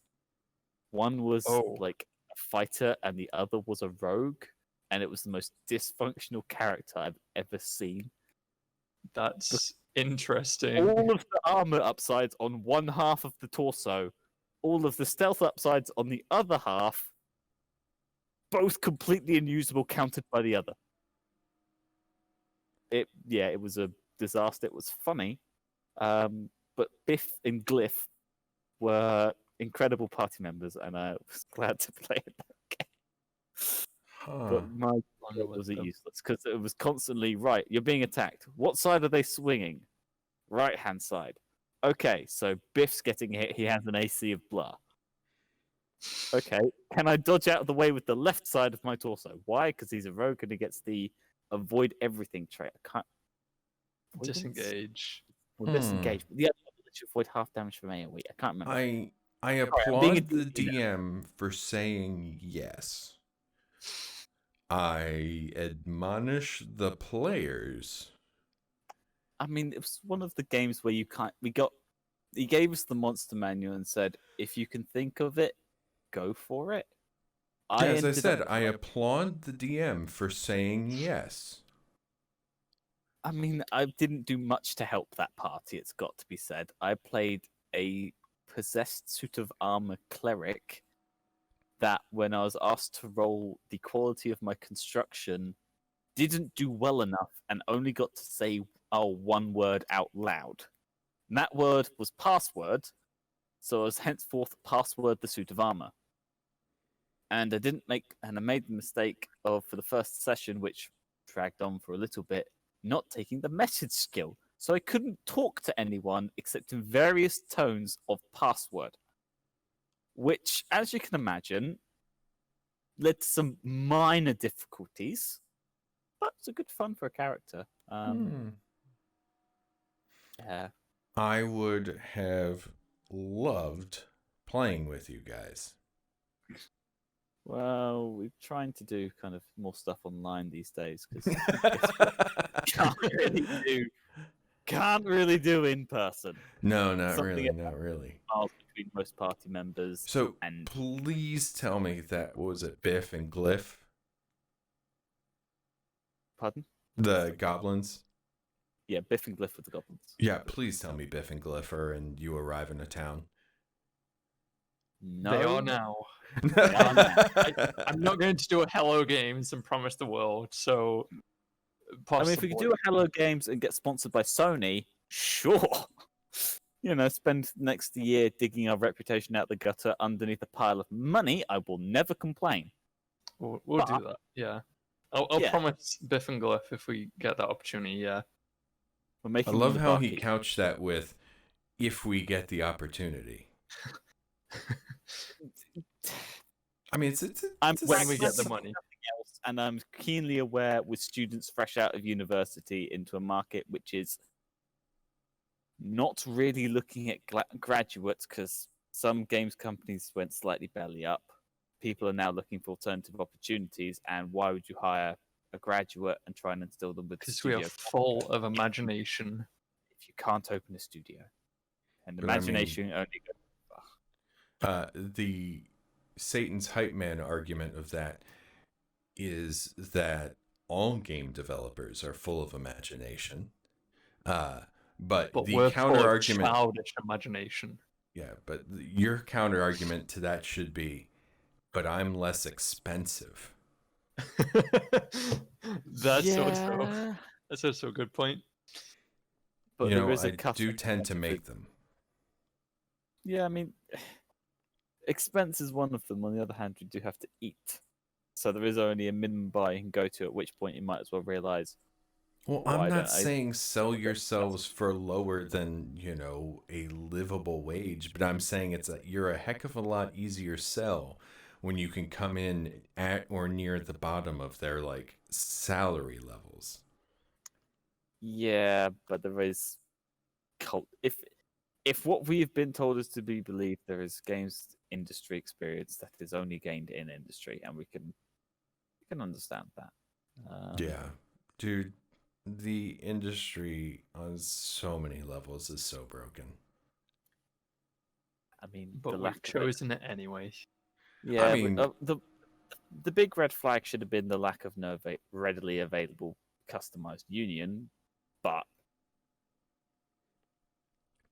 [SPEAKER 3] One was
[SPEAKER 4] Oh.
[SPEAKER 3] like a fighter, and the other was a rogue, and it was the most dysfunctional character I've ever seen.
[SPEAKER 4] That's interesting.
[SPEAKER 3] All of the armor upsides on one half of the torso, all of the stealth upsides on the other half, both completely unusable, countered by the other. It was a disaster. It was funny, but Biff and Glyph were incredible party members, and I was glad to play it. But my God, was it useless because it was constantly right. You're being attacked. What side are they swinging? Right hand side. Okay, so Biff's getting hit. He has an AC of blah. Okay, can I dodge out of the way with the left side of my torso? Why? Because he's a rogue and he gets the avoid everything trait. I can't.
[SPEAKER 4] Disengage.
[SPEAKER 3] Well, disengage. The other one lets you avoid half damage from AoE. I can't remember.
[SPEAKER 2] I applaud the DM for saying yes. I admonish the players.
[SPEAKER 3] I mean, it was one of the games where you can't. He gave us the monster manual and said, if you can think of it, go for it.
[SPEAKER 2] As I said, I applaud the DM for saying yes.
[SPEAKER 3] I mean, I didn't do much to help that party, it's got to be said. I played a possessed suit of armor cleric that, when I was asked to roll the quality of my construction, didn't do well enough and only got to say one word out loud. And that word was password, so I was henceforth password the suit of armor. And I made the mistake of, for the first session, which dragged on for a little bit, not taking the message skill. So I couldn't talk to anyone except in various tones of password. Which, as you can imagine, led to some minor difficulties. But it's a good fun for a character. Yeah.
[SPEAKER 2] I would have loved playing with you guys.
[SPEAKER 3] Well, we're trying to do kind of more stuff online these days because can't really do in person.
[SPEAKER 2] No, not really.
[SPEAKER 3] Miles between most party members.
[SPEAKER 2] So please tell me that was it Biff and Glyph?
[SPEAKER 3] Pardon?
[SPEAKER 2] The goblins?
[SPEAKER 3] Yeah, Biff and Glyph with the goblins.
[SPEAKER 2] Yeah, please tell me Biff and Glyph are and you arrive in a town.
[SPEAKER 3] No.
[SPEAKER 4] They are now. I'm not going to do a Hello Games and promise the world, so possibly.
[SPEAKER 3] I mean, if we could do a Hello Games and get sponsored by Sony, sure. Spend next year digging our reputation out the gutter underneath a pile of money, I will never complain.
[SPEAKER 4] We'll do that, yeah. I'll promise Biff and Glyph if we get that opportunity, yeah.
[SPEAKER 2] I love how he couched that with, if we get the opportunity. I mean, it's
[SPEAKER 4] when we get the money.
[SPEAKER 3] Else, and I'm keenly aware with students fresh out of university into a market which is not really looking at graduates because some games companies went slightly belly up. People are now looking for alternative opportunities, and why would you hire a graduate and try and instill them with?
[SPEAKER 4] Because we are full of imagination.
[SPEAKER 3] If you can't open a studio, and imagination only goes.
[SPEAKER 2] The Satan's hype man argument of that is that all game developers are full of imagination. But the counter argument,
[SPEAKER 4] childish imagination.
[SPEAKER 2] Yeah, but your counter argument to that should be, but I'm less expensive.
[SPEAKER 4] That's also a good point.
[SPEAKER 3] But there is a
[SPEAKER 2] I do tend to make them.
[SPEAKER 3] Yeah, I mean, expense is one of them. On the other hand, you do have to eat. So there is only a minimum bar you can go to, at which point you might as well realize.
[SPEAKER 2] Well, I'm not saying sell yourselves for lower than, a livable wage, but I'm saying you're a heck of a lot easier sell when you can come in at or near the bottom of their salary levels.
[SPEAKER 3] Yeah, but there is if what we've been told is to be believed, there is games industry experience that is only gained in industry, and we can understand that.
[SPEAKER 2] Yeah, dude. the industry on so many levels is so broken.
[SPEAKER 3] I mean, the
[SPEAKER 4] But we've
[SPEAKER 3] lack of it.
[SPEAKER 4] chosen it anyway.
[SPEAKER 3] Yeah,
[SPEAKER 2] I mean,
[SPEAKER 3] but, the big red flag should have been the lack of no readily available customized union. But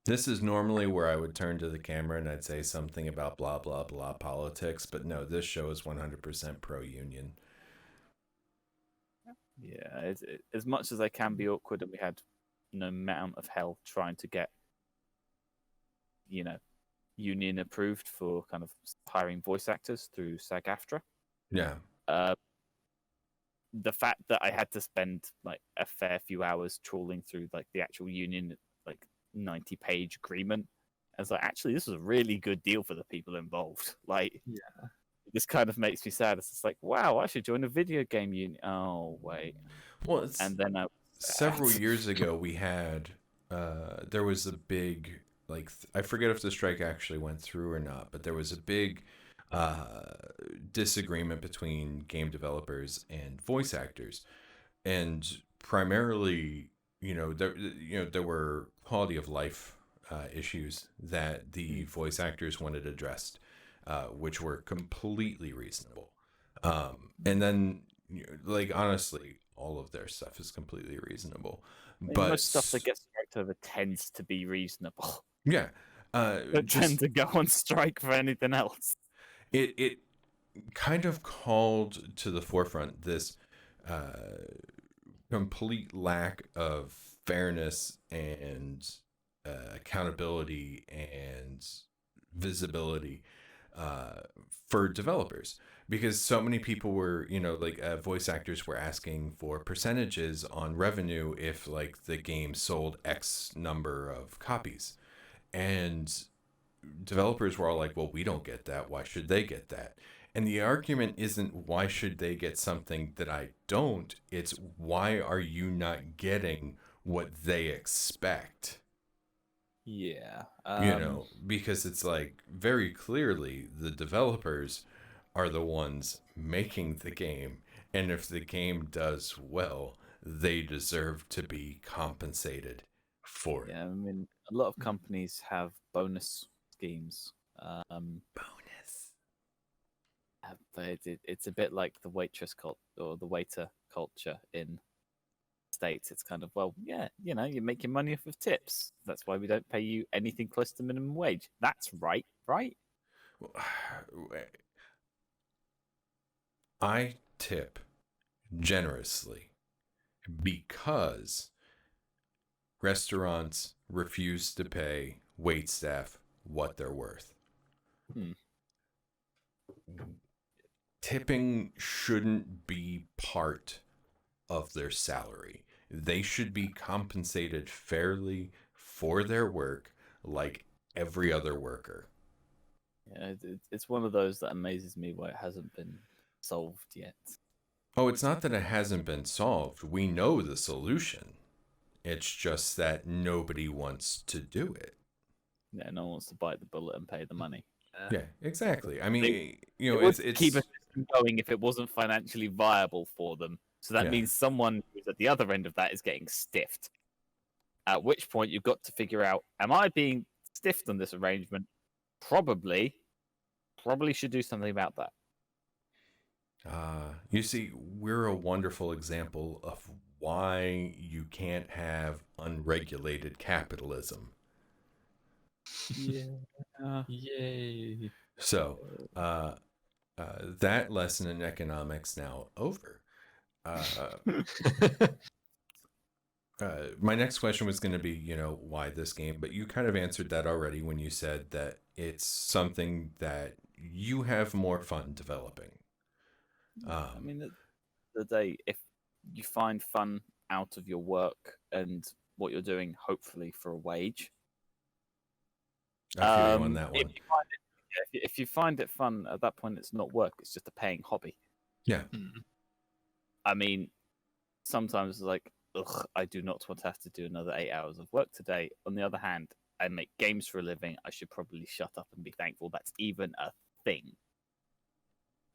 [SPEAKER 2] this is normally where I would turn to the camera and I'd say something about blah, blah, blah politics. But no, this show is 100% pro-union.
[SPEAKER 3] yeah, as much as they can be awkward, and we had no amount of hell trying to get, union approved for kind of hiring voice actors through SAG-AFTRA.
[SPEAKER 2] Yeah.
[SPEAKER 3] The fact that I had to spend like a fair few hours trawling through like the actual union, like 90-page agreement, I was like, actually, this is a really good deal for the people involved. Like,
[SPEAKER 4] Yeah.
[SPEAKER 3] this kind of makes me sad. It's just like, wow, I should join a video game union. Oh wait,
[SPEAKER 2] Well, it's
[SPEAKER 3] and then
[SPEAKER 2] several years ago we had there was a big I forget if the strike actually went through or not, but there was a big disagreement between game developers and voice actors, and primarily there were quality of life issues that the voice actors wanted addressed, which were completely reasonable, and then honestly all of their stuff is completely reasonable.
[SPEAKER 3] I mean,
[SPEAKER 2] But
[SPEAKER 3] most stuff that gets striked over tends to be reasonable.
[SPEAKER 2] yeah,
[SPEAKER 3] Don't tend to go on strike for anything else.
[SPEAKER 2] it kind of called to the forefront this complete lack of fairness and accountability and visibility for developers, because so many people were voice actors were asking for percentages on revenue if the game sold X number of copies, and developers were all like, well, we don't get that, why should they get that? And the argument isn't why should they get something that I don't, it's why are you not getting what they expect?
[SPEAKER 3] Yeah.
[SPEAKER 2] Because it's very clearly the developers are the ones making the game, and if the game does well, they deserve to be compensated for it.
[SPEAKER 3] Yeah, I mean, a lot of companies have bonus schemes.
[SPEAKER 2] Bonus.
[SPEAKER 3] But it's a bit like the waitress or the waiter culture in States. It's kind of, well, yeah, you're making money off of tips. That's why we don't pay you anything close to minimum wage. That's right?
[SPEAKER 2] I tip generously because restaurants refuse to pay waitstaff what they're worth. Tipping shouldn't be part of their salary. They should be compensated fairly for their work like every other worker.
[SPEAKER 3] Yeah, it's one of those that amazes me why it hasn't been solved yet.
[SPEAKER 2] Oh, it's not that it hasn't been solved. We know the solution. It's just that nobody wants to do it.
[SPEAKER 3] Yeah, no one wants to bite the bullet and pay the money.
[SPEAKER 2] Yeah, exactly. I mean,
[SPEAKER 3] It
[SPEAKER 2] it's
[SPEAKER 3] keep a system going if it wasn't financially viable for them. So that means someone who's at the other end of that is getting stiffed. At which point you've got to figure out, am I being stiffed on this arrangement? Probably should do something about that.
[SPEAKER 2] You see, we're a wonderful example of why you can't have unregulated capitalism.
[SPEAKER 3] Yeah.
[SPEAKER 4] Yay.
[SPEAKER 2] So, that lesson in economics now over. My next question was going to be, why this game? But you kind of answered that already when you said that it's something that you have more fun developing.
[SPEAKER 3] I mean, the day, if you find fun out of your work and what you're doing, hopefully for a wage.
[SPEAKER 2] I feel you on that one.
[SPEAKER 3] If you find it fun, at that point, it's not work. It's just a paying hobby.
[SPEAKER 2] Yeah.
[SPEAKER 3] I mean, sometimes it's like, ugh, I do not want to have to do another 8 hours of work today. On the other hand, I make games for a living. I should probably shut up and be thankful that's even a thing.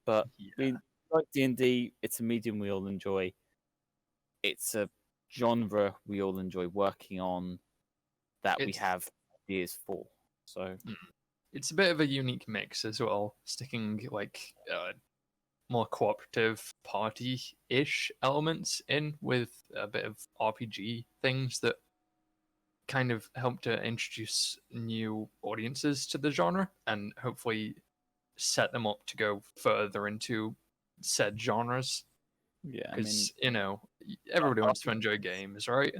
[SPEAKER 3] But I mean, like D&D, it's a medium we all enjoy. It's a genre we all enjoy working on, that we
[SPEAKER 4] It's-
[SPEAKER 3] have ideas for. So
[SPEAKER 4] It's a bit of a unique mix as well, sticking like more cooperative party-ish elements in with a bit of RPG things that kind of help to introduce new audiences to the genre and hopefully set them up to go further into said genres.
[SPEAKER 3] yeah, I mean,
[SPEAKER 4] Because, everybody wants to enjoy games, right?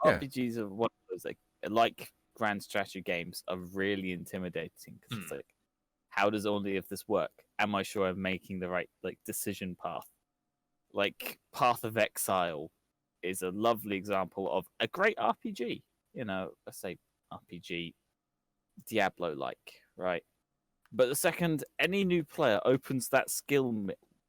[SPEAKER 2] Yeah.
[SPEAKER 3] RPGs are one of those like grand strategy games are really intimidating because it's like, how does all of this work? Am I sure I'm making the right decision path? Like Path of Exile is a lovely example of a great RPG. I say RPG, Diablo-like, right? But the second any new player opens that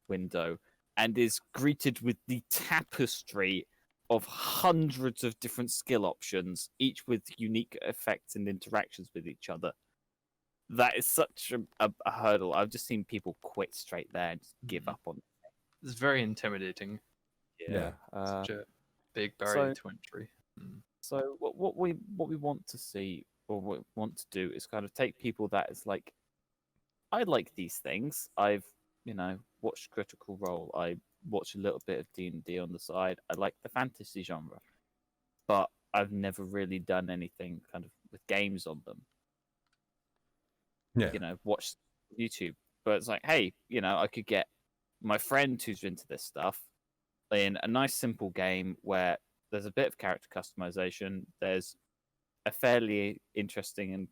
[SPEAKER 3] window and is greeted with the tapestry of hundreds of different skill options, each with unique effects and interactions with each other, that is such a hurdle. I've just seen people quit straight there and just give up on it.
[SPEAKER 4] It's very intimidating.
[SPEAKER 2] Yeah.
[SPEAKER 4] Such a big barrier to entry.
[SPEAKER 3] So what we want to see or what we want to do is kind of take people that is like, I like these things. I've watched Critical Role. I watch a little bit of D&D on the side. I like the fantasy genre, but I've never really done anything kind of with games on them.
[SPEAKER 2] Yeah.
[SPEAKER 3] Watch YouTube. But it's like, hey, I could get my friend who's into this stuff in a nice simple game where there's a bit of character customization. There's a fairly interesting, and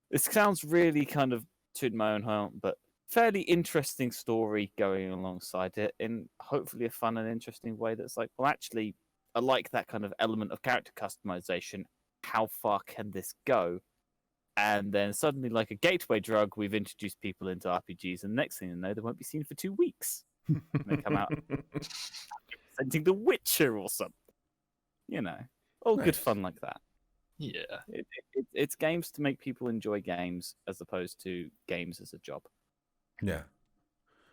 [SPEAKER 3] it sounds really kind of to my own horn, but fairly interesting story going alongside it in hopefully a fun and interesting way that's like, well, actually, I like that kind of element of character customization. How far can this go? And then suddenly, like a gateway drug, we've introduced people into RPGs, and next thing you know, they won't be seen for 2 weeks. And they come out presenting The Witcher or something. All good
[SPEAKER 2] Nice.
[SPEAKER 3] fun like that.
[SPEAKER 4] Yeah.
[SPEAKER 3] It's games to make people enjoy games as opposed to games as a job.
[SPEAKER 2] Yeah.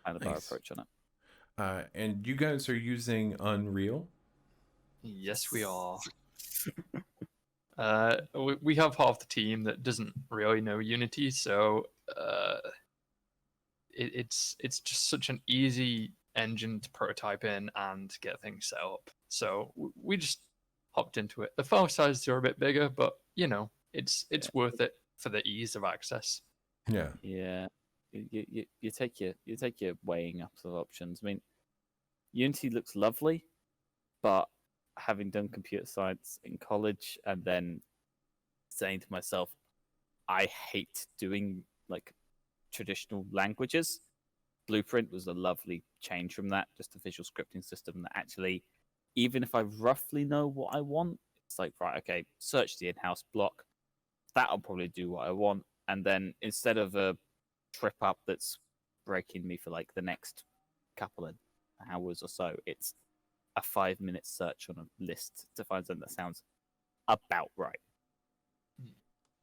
[SPEAKER 3] Kind of our
[SPEAKER 2] Nice.
[SPEAKER 3] approach on it.
[SPEAKER 2] And you guys are using Unreal?
[SPEAKER 4] Yes, we are. We have half the team that doesn't really know Unity, so it's just such an easy engine to prototype in and get things set up. So we just hopped into it. The file sizes are a bit bigger, but it's worth it for the ease of access.
[SPEAKER 2] Yeah.
[SPEAKER 3] Yeah, you take your weighing up of options. I mean, Unity looks lovely, but having done computer science in college and then saying to myself, I hate doing traditional languages. Blueprint was a lovely change from that, just a visual scripting system that actually, even if I roughly know what I want, it's like, right, okay, search the in-house block. That'll probably do what I want. And then instead of a trip up that's breaking me for the next couple of hours or so, it's a 5-minute search on a list to find something that sounds about right.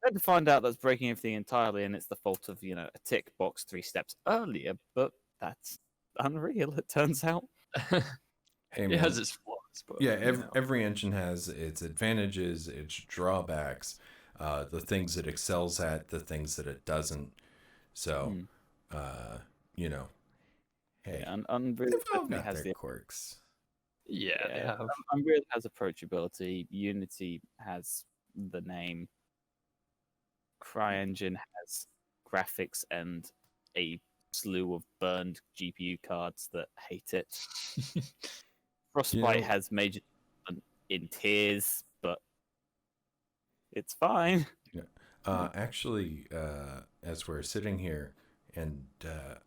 [SPEAKER 3] Then to find out that's breaking everything entirely, and it's the fault of a tick box 3 steps earlier. But that's Unreal, it turns out.
[SPEAKER 2] Hey,
[SPEAKER 4] It
[SPEAKER 2] man.
[SPEAKER 4] has its flaws, but
[SPEAKER 2] Yeah, every engine has its advantages, its drawbacks, the things it excels at, the things that it doesn't. So, hey,
[SPEAKER 3] Yeah, and Unreal
[SPEAKER 2] they've all
[SPEAKER 3] definitely
[SPEAKER 2] got
[SPEAKER 3] has
[SPEAKER 2] their
[SPEAKER 3] the
[SPEAKER 2] quirks.
[SPEAKER 4] yeah, they have.
[SPEAKER 3] Unreal has approachability. Unity has the name. CryEngine has graphics and a slew of burned GPU cards that hate it. Frostbite has major in tears, but it's fine.
[SPEAKER 2] Yeah. Actually, as we're sitting here, and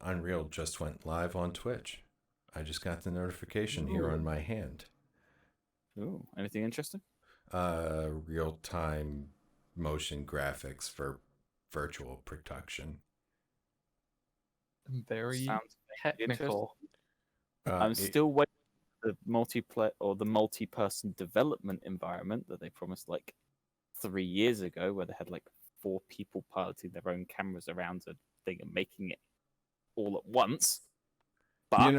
[SPEAKER 2] Unreal just went live on Twitch. I just got the notification here on my hand.
[SPEAKER 3] Ooh, anything interesting?
[SPEAKER 2] Real-time motion graphics for virtual production.
[SPEAKER 4] Very
[SPEAKER 3] Sounds
[SPEAKER 4] technical.
[SPEAKER 3] I'm still waiting for the multiplayer or the multi-person development environment that they promised 3 years ago, where they had 4 people piloting their own cameras around a thing and making it all at once. But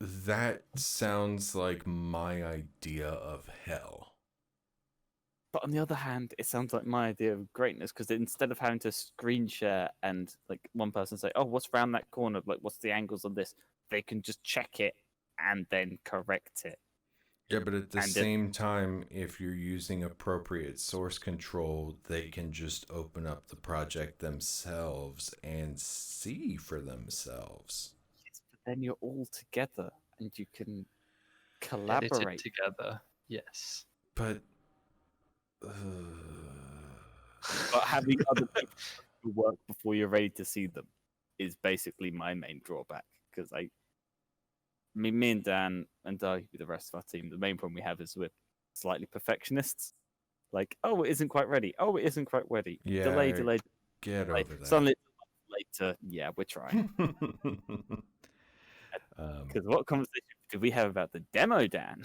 [SPEAKER 2] that sounds like my idea of hell.
[SPEAKER 3] But on the other hand, it sounds like my idea of greatness because instead of having to screen share and like one person say, "Oh, what's around that corner? Like, what's the angles on this?" They can just check it and then correct it.
[SPEAKER 2] Yeah, but at the
[SPEAKER 3] And
[SPEAKER 2] same time, if you're using appropriate source control, they can just open up the project themselves and see for themselves.
[SPEAKER 3] But then you're all together and you can
[SPEAKER 4] Edit it
[SPEAKER 3] collaborate.
[SPEAKER 4] together. Yes.
[SPEAKER 2] But
[SPEAKER 3] But having other people to work before you're ready to see them is basically my main drawback. Because me and Dan and the rest of our team, the main problem we have is we're slightly perfectionists. Like, oh, it isn't quite ready. Oh, it isn't quite ready.
[SPEAKER 2] Yeah,
[SPEAKER 3] Delay.
[SPEAKER 2] get
[SPEAKER 3] Delay.
[SPEAKER 2] over that.
[SPEAKER 3] Suddenly, later, yeah, we're trying. Because what conversation did we have about the demo, Dan?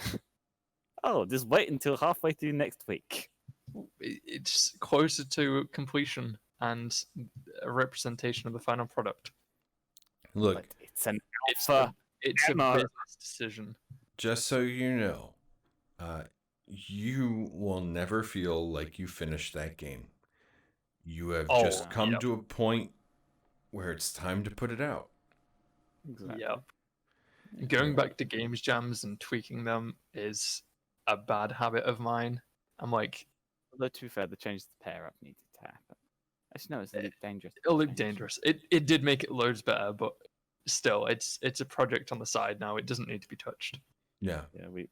[SPEAKER 3] Oh, just wait until halfway through next week.
[SPEAKER 4] It's closer to completion and a representation of the final product.
[SPEAKER 2] Look,
[SPEAKER 3] But it's an
[SPEAKER 4] It's
[SPEAKER 3] alpha.
[SPEAKER 4] It's a
[SPEAKER 3] demo.
[SPEAKER 4] business decision.
[SPEAKER 2] just so you know, you will never feel like you finished that game. You have just come
[SPEAKER 4] yep.
[SPEAKER 2] to a point where it's time to put it out.
[SPEAKER 3] Exactly.
[SPEAKER 4] Yep. Going back to games jams and tweaking them is a bad habit of mine. I'm like,
[SPEAKER 3] Although, to be fair, the changes to the pair up needed to happen. Actually, no, it's a little dangerous.
[SPEAKER 4] it'll look dangerous. It did make it loads better, but still, it's a project on the side now. It doesn't need to be touched.
[SPEAKER 2] Yeah.
[SPEAKER 3] Yeah, we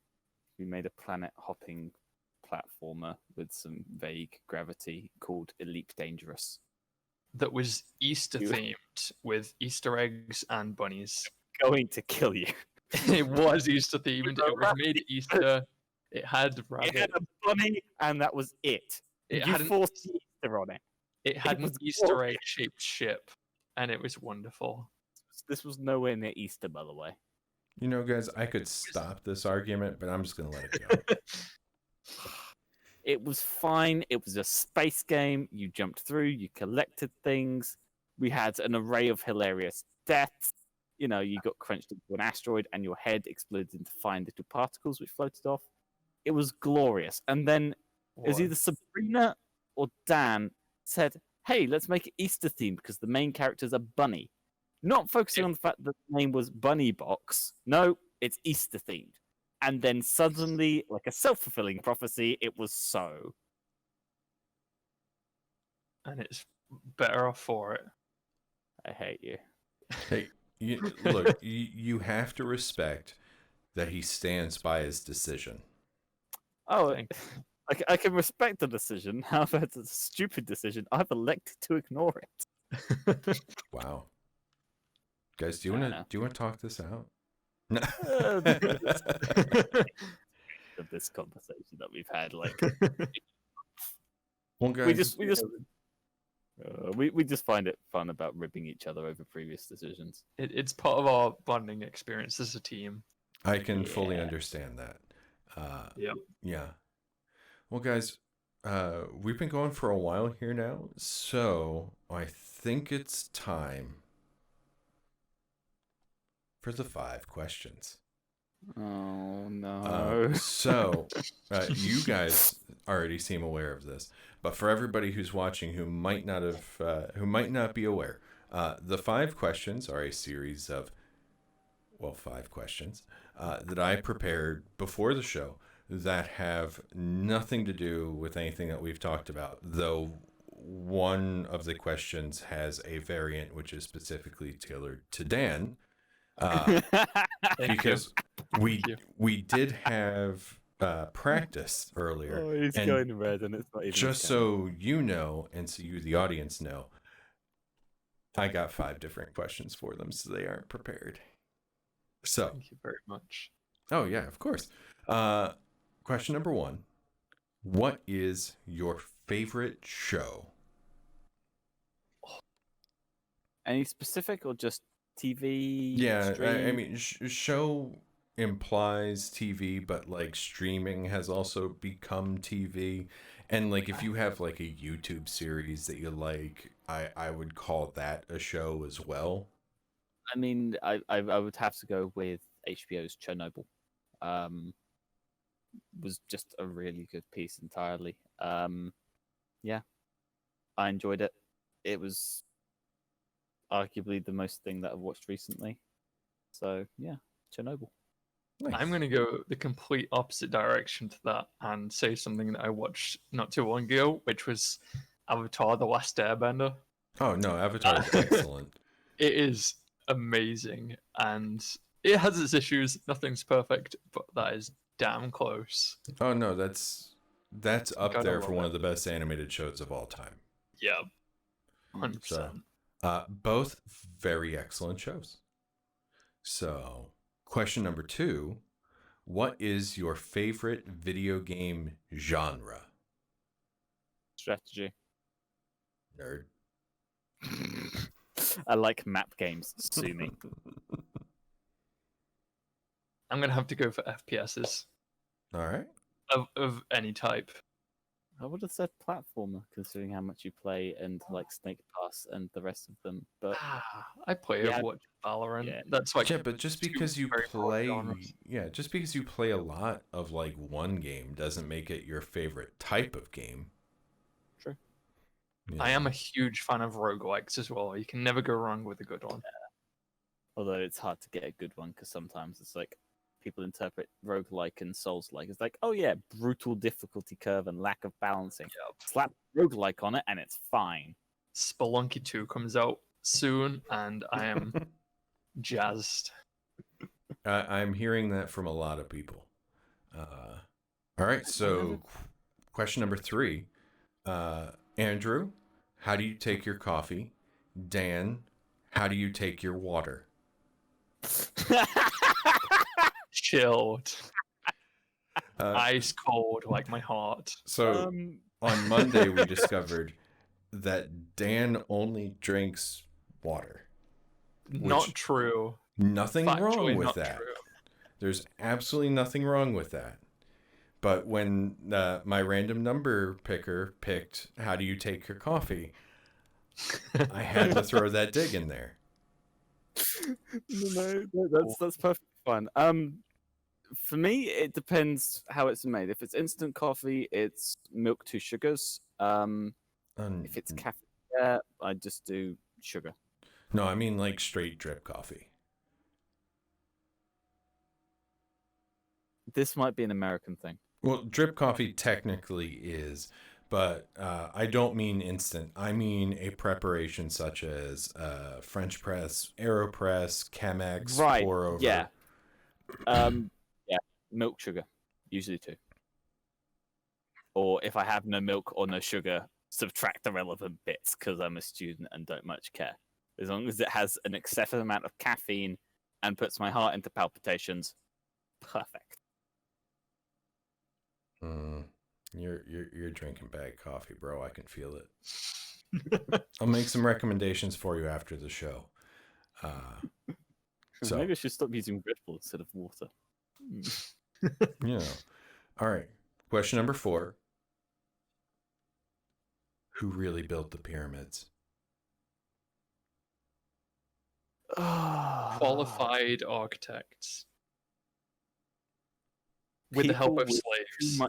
[SPEAKER 3] made a planet hopping platformer with some vague gravity called Elite Dangerous.
[SPEAKER 4] That was Easter themed with Easter eggs and bunnies.
[SPEAKER 3] Going to kill you.
[SPEAKER 4] It was Easter themed. It was made at Easter. It had
[SPEAKER 3] It
[SPEAKER 4] rabbit.
[SPEAKER 3] had a bunny, and that was it.
[SPEAKER 4] It
[SPEAKER 3] you
[SPEAKER 4] had an-
[SPEAKER 3] forced Easter on it.
[SPEAKER 4] It had
[SPEAKER 3] it
[SPEAKER 4] an
[SPEAKER 3] was
[SPEAKER 4] Easter
[SPEAKER 3] glorious.
[SPEAKER 4] egg shaped ship, and it was wonderful.
[SPEAKER 3] This was nowhere near Easter, by the way.
[SPEAKER 2] You know, guys, I could stop this argument, but I'm just going to let it go.
[SPEAKER 3] It was fine. It was a space game. You jumped through, you collected things. We had an array of hilarious deaths. You know, you got crunched into an asteroid and your head exploded into fine little particles which floated off. It was glorious. And then it was either Sabrina or Dan said, hey, let's make it Easter themed because the main character's a bunny. Not focusing on the fact that the name was Bunny Box. No, it's Easter themed. And then suddenly, like a self-fulfilling prophecy, it was so.
[SPEAKER 4] And it's better off for it.
[SPEAKER 3] I hate you.
[SPEAKER 2] Hey, look, you have to respect that he stands by his decision.
[SPEAKER 3] Oh,
[SPEAKER 4] Thank
[SPEAKER 3] I can respect the decision. However, it's a stupid decision. I've elected to ignore it.
[SPEAKER 2] Wow. Guys, do you
[SPEAKER 3] I
[SPEAKER 2] want
[SPEAKER 3] know.
[SPEAKER 2] to talk this out?
[SPEAKER 3] Of this conversation that we've had, like
[SPEAKER 2] Well, guys,
[SPEAKER 3] we just find it fun about ripping each other over previous decisions.
[SPEAKER 4] It's part of our bonding experience as a team.
[SPEAKER 2] I can fully
[SPEAKER 3] Yeah.
[SPEAKER 2] understand that.
[SPEAKER 4] Yep.
[SPEAKER 2] Yeah. Well, guys, we've been going for a while here now, so I think it's time for the 5 questions.
[SPEAKER 3] Oh no!
[SPEAKER 2] So, you guys already seem aware of this, but for everybody who's watching who might not be aware, the 5 questions are a series of, 5 questions that I prepared before the show that have nothing to do with anything that we've talked about, though one of the questions has a variant which is specifically tailored to Dan. Because we did have practice earlier.
[SPEAKER 3] Oh, he's
[SPEAKER 2] and
[SPEAKER 3] going red, and it's not even.
[SPEAKER 2] just so you know, and so you, the audience, know, I got 5 different questions for them, so they aren't prepared. So,
[SPEAKER 4] Thank you very much.
[SPEAKER 2] oh yeah, of course. Question number 1: what is your favorite show?
[SPEAKER 3] Any specific or just TV?
[SPEAKER 2] Yeah, I
[SPEAKER 3] stream?
[SPEAKER 2] mean, show implies TV, but like streaming has also become TV. And like, if you have like a YouTube series that you like, I would call that a show as well.
[SPEAKER 3] I mean, I would have to go with HBO's Chernobyl. Was just a really good piece entirely. Yeah, I enjoyed it. It was arguably the most thing that I've watched recently. So yeah, Chernobyl.
[SPEAKER 2] Nice.
[SPEAKER 4] I'm going to go the complete opposite direction to that and say something that I watched not too long ago, which was Avatar: The Last Airbender.
[SPEAKER 2] Oh no, Avatar is excellent.
[SPEAKER 4] It is amazing, and it has its issues. Nothing's perfect, but that is damn close.
[SPEAKER 2] Oh no, that's up
[SPEAKER 4] Gotta
[SPEAKER 2] there
[SPEAKER 4] love
[SPEAKER 2] for one
[SPEAKER 4] it.
[SPEAKER 2] of the best animated shows of all time.
[SPEAKER 4] Yeah, 100%.
[SPEAKER 2] So, both very excellent shows. So, question number 2, what is your favorite video game genre?
[SPEAKER 3] Strategy.
[SPEAKER 2] Nerd.
[SPEAKER 3] I like map games. Sue me.
[SPEAKER 4] I'm going to have to go for FPSs
[SPEAKER 2] All right.
[SPEAKER 4] of any type.
[SPEAKER 3] I would have said platformer, considering how much you play and like Snake Pass and the rest of them. But
[SPEAKER 4] I play
[SPEAKER 3] Yeah.
[SPEAKER 4] Overwatch, Valorant.
[SPEAKER 3] Yeah.
[SPEAKER 4] That's like
[SPEAKER 2] Yeah, but just
[SPEAKER 4] two
[SPEAKER 2] because you
[SPEAKER 4] very broad
[SPEAKER 2] play,
[SPEAKER 4] genres.
[SPEAKER 2] just because you play a lot of like one game doesn't make it your favorite type of game.
[SPEAKER 3] True.
[SPEAKER 4] I am a huge fan of roguelikes as well. You can never go wrong with a good one.
[SPEAKER 3] although it's hard to get a good one because sometimes it's like people interpret roguelike and Souls-like. It's like, oh yeah, brutal difficulty curve and lack of balancing.
[SPEAKER 4] Yep.
[SPEAKER 3] Slap roguelike on it and it's fine.
[SPEAKER 4] Spelunky 2 comes out soon, and I am jazzed.
[SPEAKER 2] I'm hearing that from a lot of people. All right, so question number 3. Andrew, how do you take your coffee? Dan, how do you take your water?
[SPEAKER 4] Chilled. Ice cold like my heart.
[SPEAKER 2] So on Monday, we discovered that Dan only drinks water.
[SPEAKER 4] Not true.
[SPEAKER 2] Nothing wrong
[SPEAKER 4] Factually
[SPEAKER 2] with
[SPEAKER 4] not
[SPEAKER 2] that.
[SPEAKER 4] true.
[SPEAKER 2] There's absolutely nothing wrong with that. But when my random number picker picked, how do you take your coffee? I had to throw that dig in there.
[SPEAKER 3] No, that's perfectly fine. For me, it depends how it's made. If it's instant coffee, it's milk, 2 sugars. If it's cafe, I just do sugar.
[SPEAKER 2] No, I mean like straight drip coffee.
[SPEAKER 3] This might be an American thing.
[SPEAKER 2] Well, drip coffee technically is, but I don't mean instant. I mean a preparation such as French press, AeroPress, Chemex,
[SPEAKER 3] Right,
[SPEAKER 2] pour over.
[SPEAKER 3] yeah. Yeah, milk, sugar, usually 2. Or if I have no milk or no sugar, subtract the relevant bits because I'm a student and don't much care. As long as it has an excessive amount of caffeine and puts my heart into palpitations, perfect.
[SPEAKER 2] You're drinking bad coffee, bro. I can feel it. I'll make some recommendations for you after the show. So
[SPEAKER 3] Maybe I should stop using Red Bull instead of water.
[SPEAKER 2] you know. All right. Question number 4. Who really built the pyramids?
[SPEAKER 4] Qualified architects. With the help of slaves.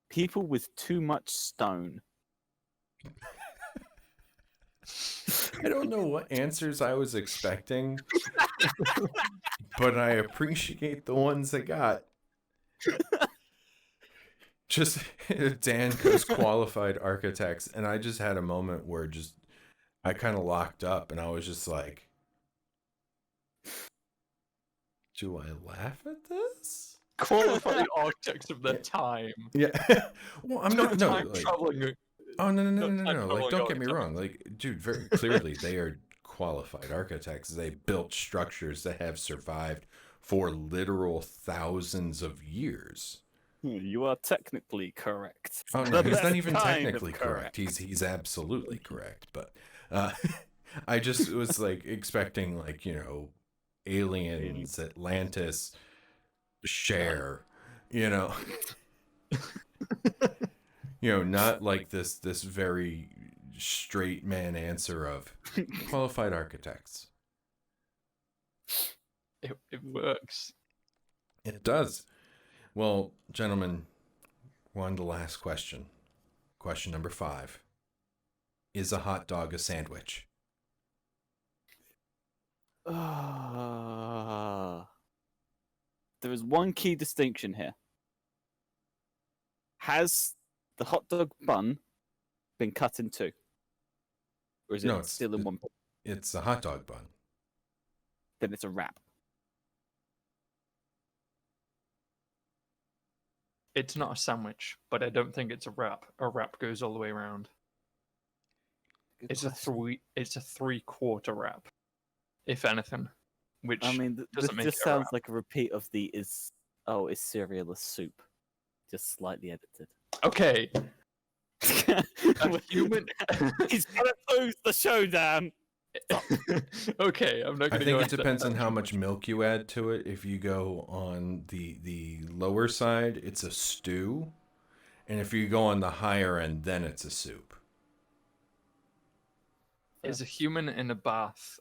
[SPEAKER 3] People with too much stone.
[SPEAKER 2] I don't know what answers I was expecting, but I appreciate the ones I got. Just Dan goes qualified architects, and I just had a moment where I kind of locked up, and I was just like, do I laugh at this?
[SPEAKER 4] Qualified architects of their time.
[SPEAKER 2] Yeah. Well, I'm not. No. Like,
[SPEAKER 4] Traveling.
[SPEAKER 2] oh no.
[SPEAKER 4] time
[SPEAKER 2] Like, don't get me
[SPEAKER 4] traveling
[SPEAKER 2] wrong. Like, dude, very clearly they are qualified architects. They built structures that have survived for literal thousands of years.
[SPEAKER 3] You are technically correct.
[SPEAKER 2] Oh no, he's not
[SPEAKER 3] That's
[SPEAKER 2] even
[SPEAKER 3] kind of
[SPEAKER 2] technically correct. He's absolutely correct. But I just was like expecting like, aliens, Atlantis, share, not like this very straight man answer of qualified architects.
[SPEAKER 4] It works.
[SPEAKER 2] It does. Well, gentlemen, we're on the last question. Question number 5. Is a hot dog a sandwich?
[SPEAKER 3] There is one key distinction here. Has the hot dog bun been cut in two? Or is it
[SPEAKER 2] No,
[SPEAKER 3] still in one?
[SPEAKER 2] It's a hot dog bun.
[SPEAKER 3] Then it's a wrap.
[SPEAKER 4] It's not a sandwich, but I don't think it's a wrap. A wrap goes all the way around.
[SPEAKER 3] Good
[SPEAKER 4] It's
[SPEAKER 3] question.
[SPEAKER 4] It's a 3/4 wrap, if anything. Which
[SPEAKER 3] I mean, this
[SPEAKER 4] doesn't make
[SPEAKER 3] just
[SPEAKER 4] it a
[SPEAKER 3] sounds
[SPEAKER 4] wrap.
[SPEAKER 3] like a repeat of the is cereal a soup? Just slightly edited.
[SPEAKER 4] Okay, a human.
[SPEAKER 3] He's gonna lose the showdown.
[SPEAKER 4] Okay, I'm not
[SPEAKER 2] I
[SPEAKER 4] going to
[SPEAKER 2] think
[SPEAKER 4] go
[SPEAKER 2] it
[SPEAKER 4] into
[SPEAKER 2] depends
[SPEAKER 4] that
[SPEAKER 2] on how
[SPEAKER 4] too
[SPEAKER 2] much milk you add to it. If you go on the lower side, it's a stew. And if you go on the higher end, then it's a soup.
[SPEAKER 4] Is a human in a bath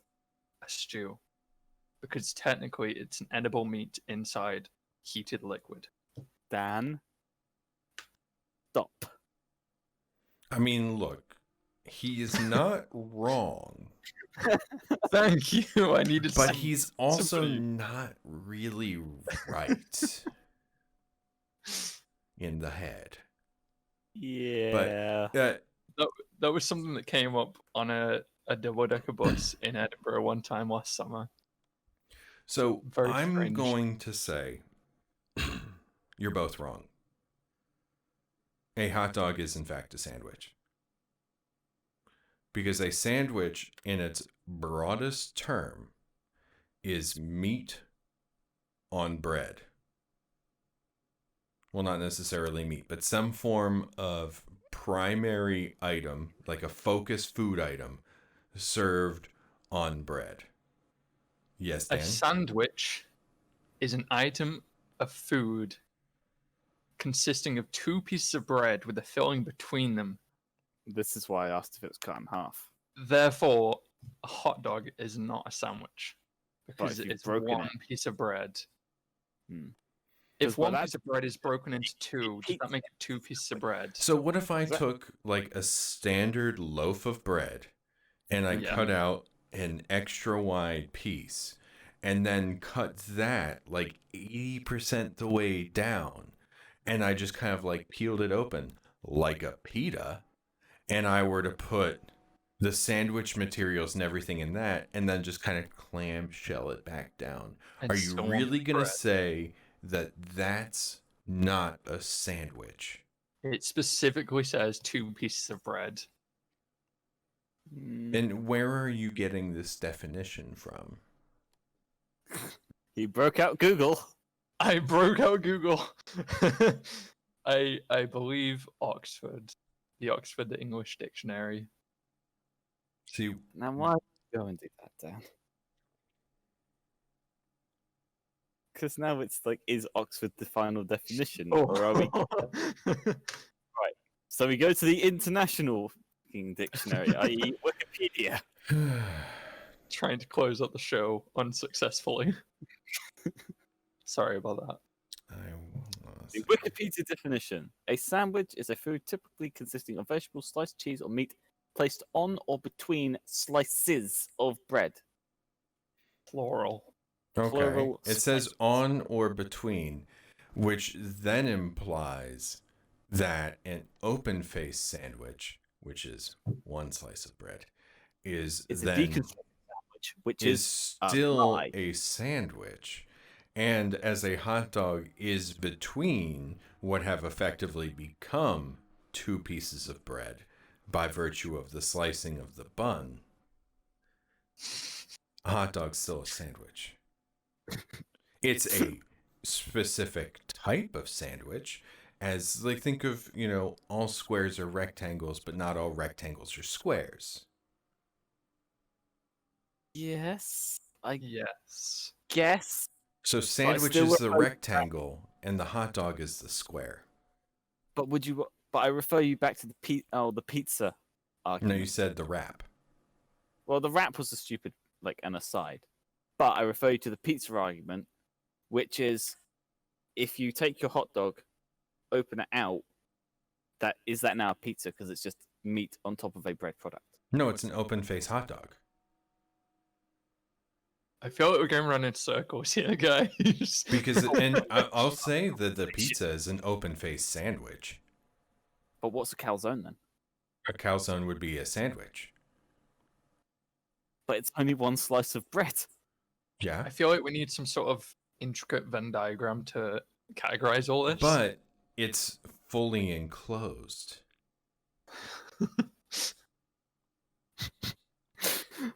[SPEAKER 4] a stew? Because technically, it's an edible meat inside heated liquid.
[SPEAKER 3] Dan, stop.
[SPEAKER 2] I mean, look, he is not wrong,
[SPEAKER 4] Thank you. I needed.
[SPEAKER 2] but
[SPEAKER 4] some
[SPEAKER 2] he's also
[SPEAKER 4] sympathy.
[SPEAKER 2] not really right in the head.
[SPEAKER 3] Yeah.
[SPEAKER 4] That was something that came up on a double-decker bus in Edinburgh one time last summer.
[SPEAKER 2] So
[SPEAKER 4] Very
[SPEAKER 2] I'm
[SPEAKER 4] strange.
[SPEAKER 2] going to say you're both wrong. A hot dog is, in fact, a sandwich. Because a sandwich, in its broadest term, is meat on bread. Well, not necessarily meat, but some form of primary item, like a focused food item, served on bread. Yes,
[SPEAKER 4] A
[SPEAKER 2] Dan?
[SPEAKER 4] sandwich is an item of food consisting of 2 pieces of bread with a filling between them.
[SPEAKER 3] This is why I asked if it was cut in half.
[SPEAKER 4] Therefore, a hot dog is not a sandwich because
[SPEAKER 3] if you've
[SPEAKER 4] it's
[SPEAKER 3] broken
[SPEAKER 4] one piece of bread.
[SPEAKER 3] Hmm.
[SPEAKER 4] If
[SPEAKER 3] Well,
[SPEAKER 4] one
[SPEAKER 3] that's-
[SPEAKER 4] piece of bread is broken into two, does that make it 2 pieces of bread?
[SPEAKER 2] So what if I
[SPEAKER 3] Is that-
[SPEAKER 2] took like a standard loaf of bread and I
[SPEAKER 4] Yeah.
[SPEAKER 2] cut out an extra wide piece and then cut that like 80% the way down and I just kind of like peeled it open like a pita and I were to put the sandwich materials and everything in that and then just kind of clamshell it back down.
[SPEAKER 4] And
[SPEAKER 2] Are you
[SPEAKER 4] so on
[SPEAKER 2] really
[SPEAKER 4] with
[SPEAKER 2] going to
[SPEAKER 4] bread.
[SPEAKER 2] say that that's not a sandwich?
[SPEAKER 4] It specifically says 2 pieces of bread.
[SPEAKER 2] And where are you getting this definition from?
[SPEAKER 3] He broke out Google.
[SPEAKER 4] I broke out Google. I believe Oxford, the English Dictionary.
[SPEAKER 2] See,
[SPEAKER 3] Now, why would you go and do that, Dan? Because now it's like, is Oxford the final definition? Or are we... So we go to the international fucking dictionary, i.e. Wikipedia.
[SPEAKER 4] Trying to close up the show unsuccessfully. Sorry about that.
[SPEAKER 3] The Wikipedia definition. A sandwich is a food typically consisting of vegetables, sliced cheese, or meat placed on or between slices of bread.
[SPEAKER 4] Plural.
[SPEAKER 2] Okay.
[SPEAKER 3] Plural
[SPEAKER 2] It says
[SPEAKER 3] slices.
[SPEAKER 2] on or between, which then implies that an open-faced sandwich, which is one slice of bread, is
[SPEAKER 3] It's a
[SPEAKER 2] then
[SPEAKER 3] deconstructed sandwich, which
[SPEAKER 2] is
[SPEAKER 3] is
[SPEAKER 2] still
[SPEAKER 3] pie.
[SPEAKER 2] a sandwich. And as a hot dog is between what have effectively become 2 pieces of bread by virtue of the slicing of the bun, a hot dog's still a sandwich. It's a specific type of sandwich, as like think of, all squares are rectangles, but not all rectangles are squares.
[SPEAKER 3] Yes, I
[SPEAKER 4] Yes.
[SPEAKER 3] guess.
[SPEAKER 2] So sandwich
[SPEAKER 3] still
[SPEAKER 2] is the
[SPEAKER 3] refer-
[SPEAKER 2] rectangle and the hot dog is the square.
[SPEAKER 3] But I refer you back to the pizza
[SPEAKER 2] No,
[SPEAKER 3] argument.
[SPEAKER 2] you said the wrap.
[SPEAKER 3] Well, the wrap was a stupid, an aside. But I refer you to the pizza argument, which is if you take your hot dog, open it out, is that now a pizza because it's just meat on top of a bread product?
[SPEAKER 2] No, it's an open face hot dog.
[SPEAKER 4] I feel like we're going around in circles here, guys.
[SPEAKER 2] Because, and I'll say that the pizza is an open face sandwich.
[SPEAKER 3] But what's a calzone then?
[SPEAKER 2] A calzone would be a sandwich.
[SPEAKER 3] But it's only one slice of bread.
[SPEAKER 2] Yeah.
[SPEAKER 4] I feel like we need some sort of intricate Venn diagram to categorize all this.
[SPEAKER 2] But it's fully enclosed.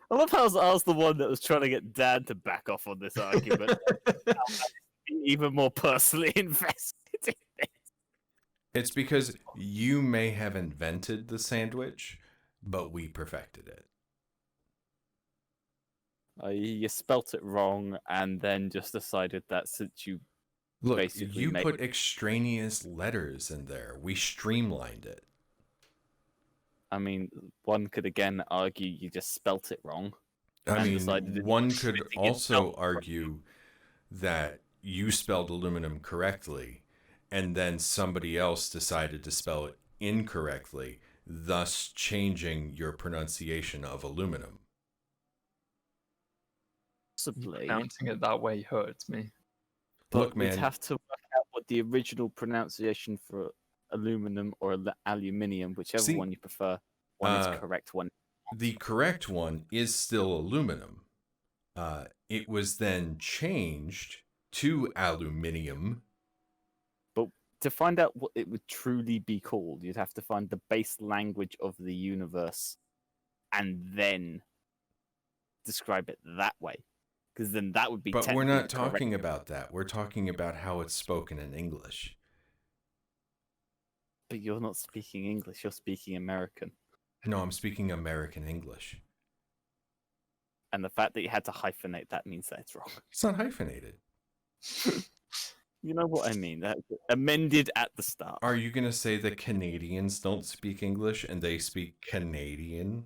[SPEAKER 3] I love how I was the one that was trying to get Dan to back off on this argument. Even more personally invested in it.
[SPEAKER 2] It's because you may have invented the sandwich, but we perfected it.
[SPEAKER 3] You spelt it wrong and then just decided that since you
[SPEAKER 2] Look,
[SPEAKER 3] basically
[SPEAKER 2] you put extraneous letters in there. We streamlined it.
[SPEAKER 3] I mean, one could again argue you just spelt it wrong.
[SPEAKER 2] I mean, one could also argue that you spelled aluminum correctly, and then somebody else decided to spell it incorrectly, thus changing your pronunciation of aluminum.
[SPEAKER 3] Possibly.
[SPEAKER 4] Pronouncing it that way hurts me.
[SPEAKER 3] But
[SPEAKER 2] Look, man.
[SPEAKER 3] we'd have to work out what the original pronunciation for aluminum or aluminium, whichever one you prefer, one is correct one.
[SPEAKER 2] The correct one is still aluminum. It was then changed to aluminium.
[SPEAKER 3] But to find out what it would truly be called, you'd have to find the base language of the universe and then describe it that way. Because then that would be.
[SPEAKER 2] But we're not talking about that. We're talking about how it's spoken in English.
[SPEAKER 3] But you're not speaking English, you're speaking American.
[SPEAKER 2] No, I'm speaking American English.
[SPEAKER 3] And the fact that you had to hyphenate that means that it's wrong.
[SPEAKER 2] It's not hyphenated.
[SPEAKER 3] You know what I mean? That amended at the start.
[SPEAKER 2] Are you going to say that Canadians don't speak English and they speak Canadian?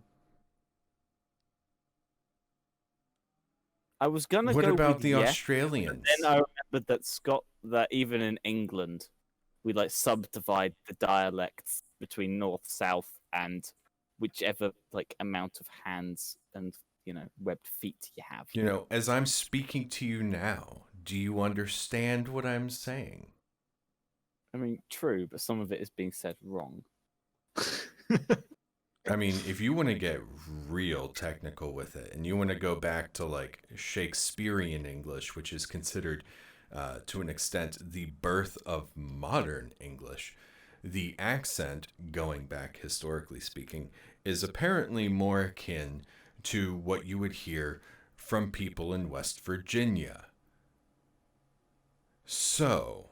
[SPEAKER 3] I was gonna
[SPEAKER 2] What
[SPEAKER 3] go
[SPEAKER 2] about
[SPEAKER 3] with
[SPEAKER 2] the
[SPEAKER 3] yes,
[SPEAKER 2] Australians?
[SPEAKER 3] but then I remembered that even in England, we like subdivide the dialects between north, south, and whichever like amount of hands and webbed feet you have.
[SPEAKER 2] As I'm speaking to you now, do you understand what I'm saying?
[SPEAKER 3] I mean, true, but some of it is being said wrong.
[SPEAKER 2] I mean, if you want to get real technical with it, and you want to go back to like Shakespearean English, which is considered to an extent the birth of modern English, the accent, going back historically speaking, is apparently more akin to what you would hear from people in West Virginia. So,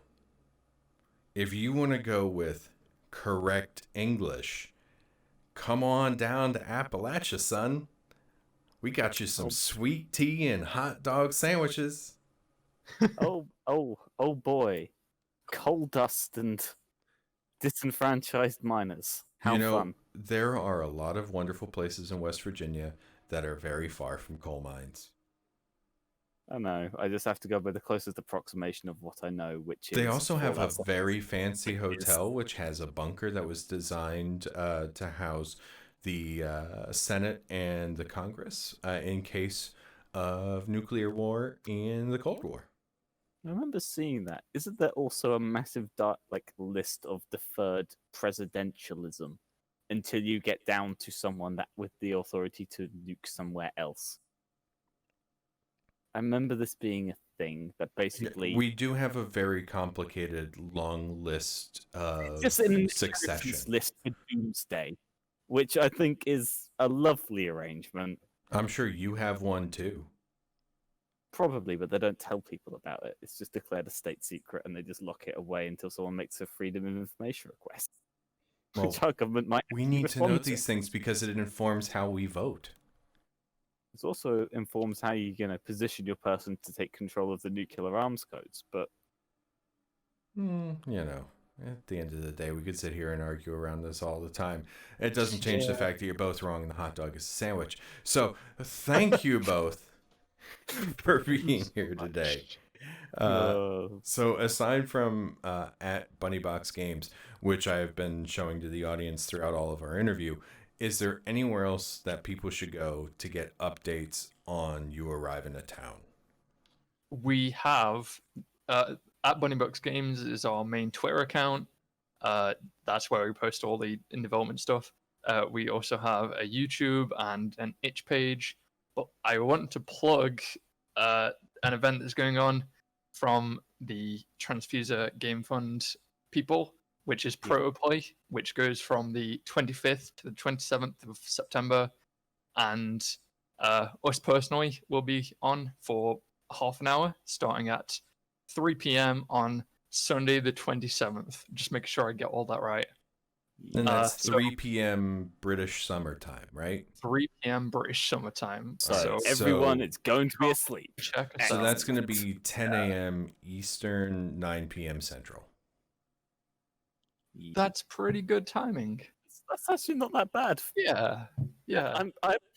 [SPEAKER 2] if you want to go with correct English, come on down to Appalachia, son. We got you some sweet tea and hot dog sandwiches.
[SPEAKER 3] oh boy. Coal dust and disenfranchised miners. How fun.
[SPEAKER 2] There are a lot of wonderful places in West Virginia that are very far from coal mines.
[SPEAKER 3] I know. I just have to go by the closest approximation of what I know, which is...
[SPEAKER 2] They also have a very fancy hotel, which has a bunker that was designed to house the Senate and the Congress in case of nuclear war in the Cold War.
[SPEAKER 3] I remember seeing that. Isn't there also a massive list of deferred presidentialism until you get down to someone that with the authority to nuke somewhere else? I remember this being a thing that basically...
[SPEAKER 2] We do have a very complicated long list of
[SPEAKER 3] just an
[SPEAKER 2] succession.
[SPEAKER 3] List for doomsday, which I think is a lovely arrangement.
[SPEAKER 2] I'm sure you have one too.
[SPEAKER 3] Probably, but they don't tell people about it. It's just declared a state secret and they just lock it away until someone makes a freedom of information request.
[SPEAKER 2] Well,
[SPEAKER 3] which our government might
[SPEAKER 2] we need to know
[SPEAKER 3] respond
[SPEAKER 2] these things because it informs how we vote.
[SPEAKER 3] It also informs how you position your person to take control of the nuclear arms codes. But
[SPEAKER 2] at the end of the day, we could sit here and argue around this all the time. It doesn't change the fact that you're both wrong and the hot dog is a sandwich. So thank you both for being here today. So aside from at Bunnybox Games, which I've been showing to the audience throughout all of our interview, is there anywhere else that people should go to get updates on you arriving to town?
[SPEAKER 4] We have at Bunnybucks Games is our main Twitter account. That's where we post all the in development stuff. We also have a YouTube and an itch page. But I want to plug an event that's going on from the Transfuser Game Fund people, which is Protoplay, which goes from the 25th to the 27th of September. And us personally will be on for half an hour, starting at 3 p.m. on Sunday the 27th. Just making sure I get all that right.
[SPEAKER 2] And that's 3 p.m. British summertime, right?
[SPEAKER 4] 3 p.m. British summertime.
[SPEAKER 3] So everyone is going to be asleep.
[SPEAKER 2] So that's going to be 10 a.m. Eastern, 9 p.m. Central.
[SPEAKER 4] That's pretty good timing.
[SPEAKER 3] That's actually not that bad.
[SPEAKER 4] Yeah.
[SPEAKER 3] I'm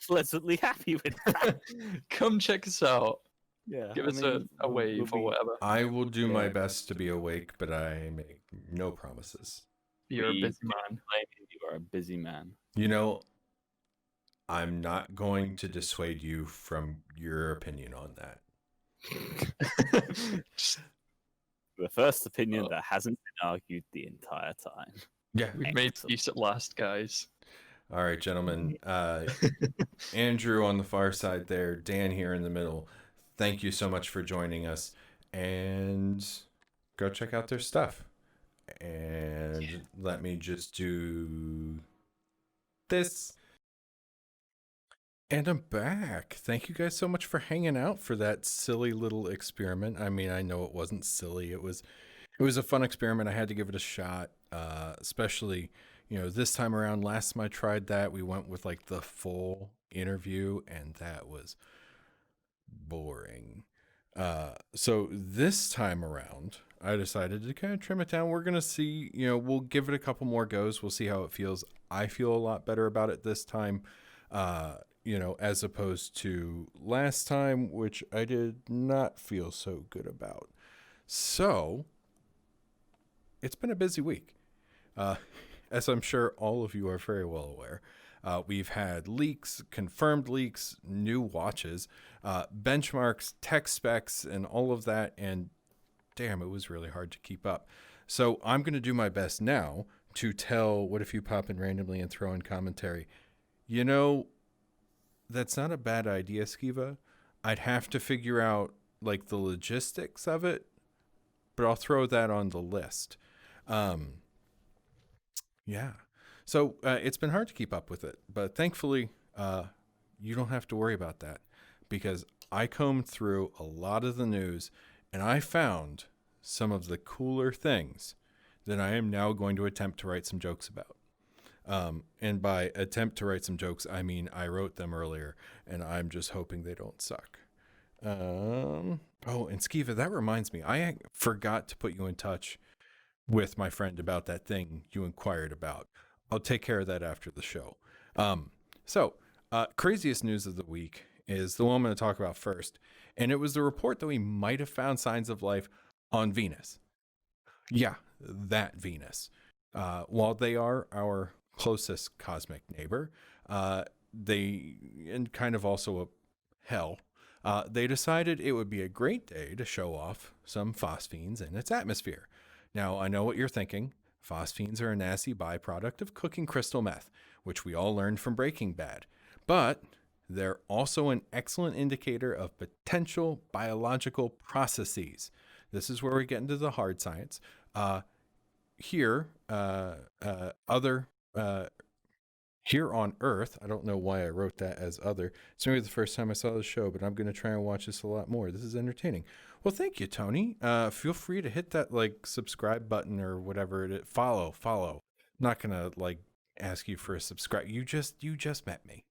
[SPEAKER 3] pleasantly happy with that.
[SPEAKER 4] Come check us out.
[SPEAKER 3] Yeah,
[SPEAKER 4] Give us a wave or whatever.
[SPEAKER 2] I will do my best to be awake, but I make no promises.
[SPEAKER 4] You're a busy man.
[SPEAKER 3] You are a busy man.
[SPEAKER 2] You know, I'm not going to dissuade you from your opinion on that.
[SPEAKER 3] The first opinion that hasn't been argued the entire time.
[SPEAKER 2] Yeah.
[SPEAKER 4] We've made peace at last, guys.
[SPEAKER 2] All right, gentlemen. Andrew on the far side there, Dan here in the middle. Thank you so much for joining us. And go check out their stuff. And let me just do this. And I'm back. Thank you guys so much for hanging out for that silly little experiment. I mean, I know it wasn't silly. It was a fun experiment. I had to give it a shot, especially, this time around. Last time I tried that, we went with like the full interview, and that was boring. So this time around, I decided to kind of trim it down. We're going to see, we'll give it a couple more goes. We'll see how it feels. I feel a lot better about it this time, as opposed to last time, which I did not feel so good about. So it's been a busy week. As I'm sure all of you are very well aware. We've had leaks, confirmed leaks, new watches, benchmarks, tech specs, and all of that. And damn, it was really hard to keep up. So I'm going to do my best now to tell what if you pop in randomly and throw in commentary. That's not a bad idea, Skiva. I'd have to figure out like the logistics of it, but I'll throw that on the list. Yeah. So it's been hard to keep up with it, but thankfully you don't have to worry about that because I combed through a lot of the news and I found some of the cooler things that I am now going to attempt to write some jokes about. And by attempt to write some jokes, I mean I wrote them earlier and I'm just hoping they don't suck. And Skiva, that reminds me, I forgot to put you in touch with my friend about that thing you inquired about. I'll take care of that after the show. So craziest news of the week is the one I'm going to talk about first. And it was the report that we might have found signs of life on Venus. Yeah, that Venus. While they are our closest cosmic neighbor, and kind of also a hell, they decided it would be a great day to show off some phosphenes in its atmosphere. Now, I know what you're thinking. Phosphenes are a nasty byproduct of cooking crystal meth, which we all learned from Breaking Bad. But they're also an excellent indicator of potential biological processes. This is where we get into the hard science. Here on Earth, I don't know why I wrote that as other. It's maybe the first time I saw the show, but I'm going to try and watch this a lot more. This is entertaining. Well, thank you, Tony. Feel free to hit that subscribe button or whatever it is. Follow. I'm not going to ask you for a subscribe. You just met me.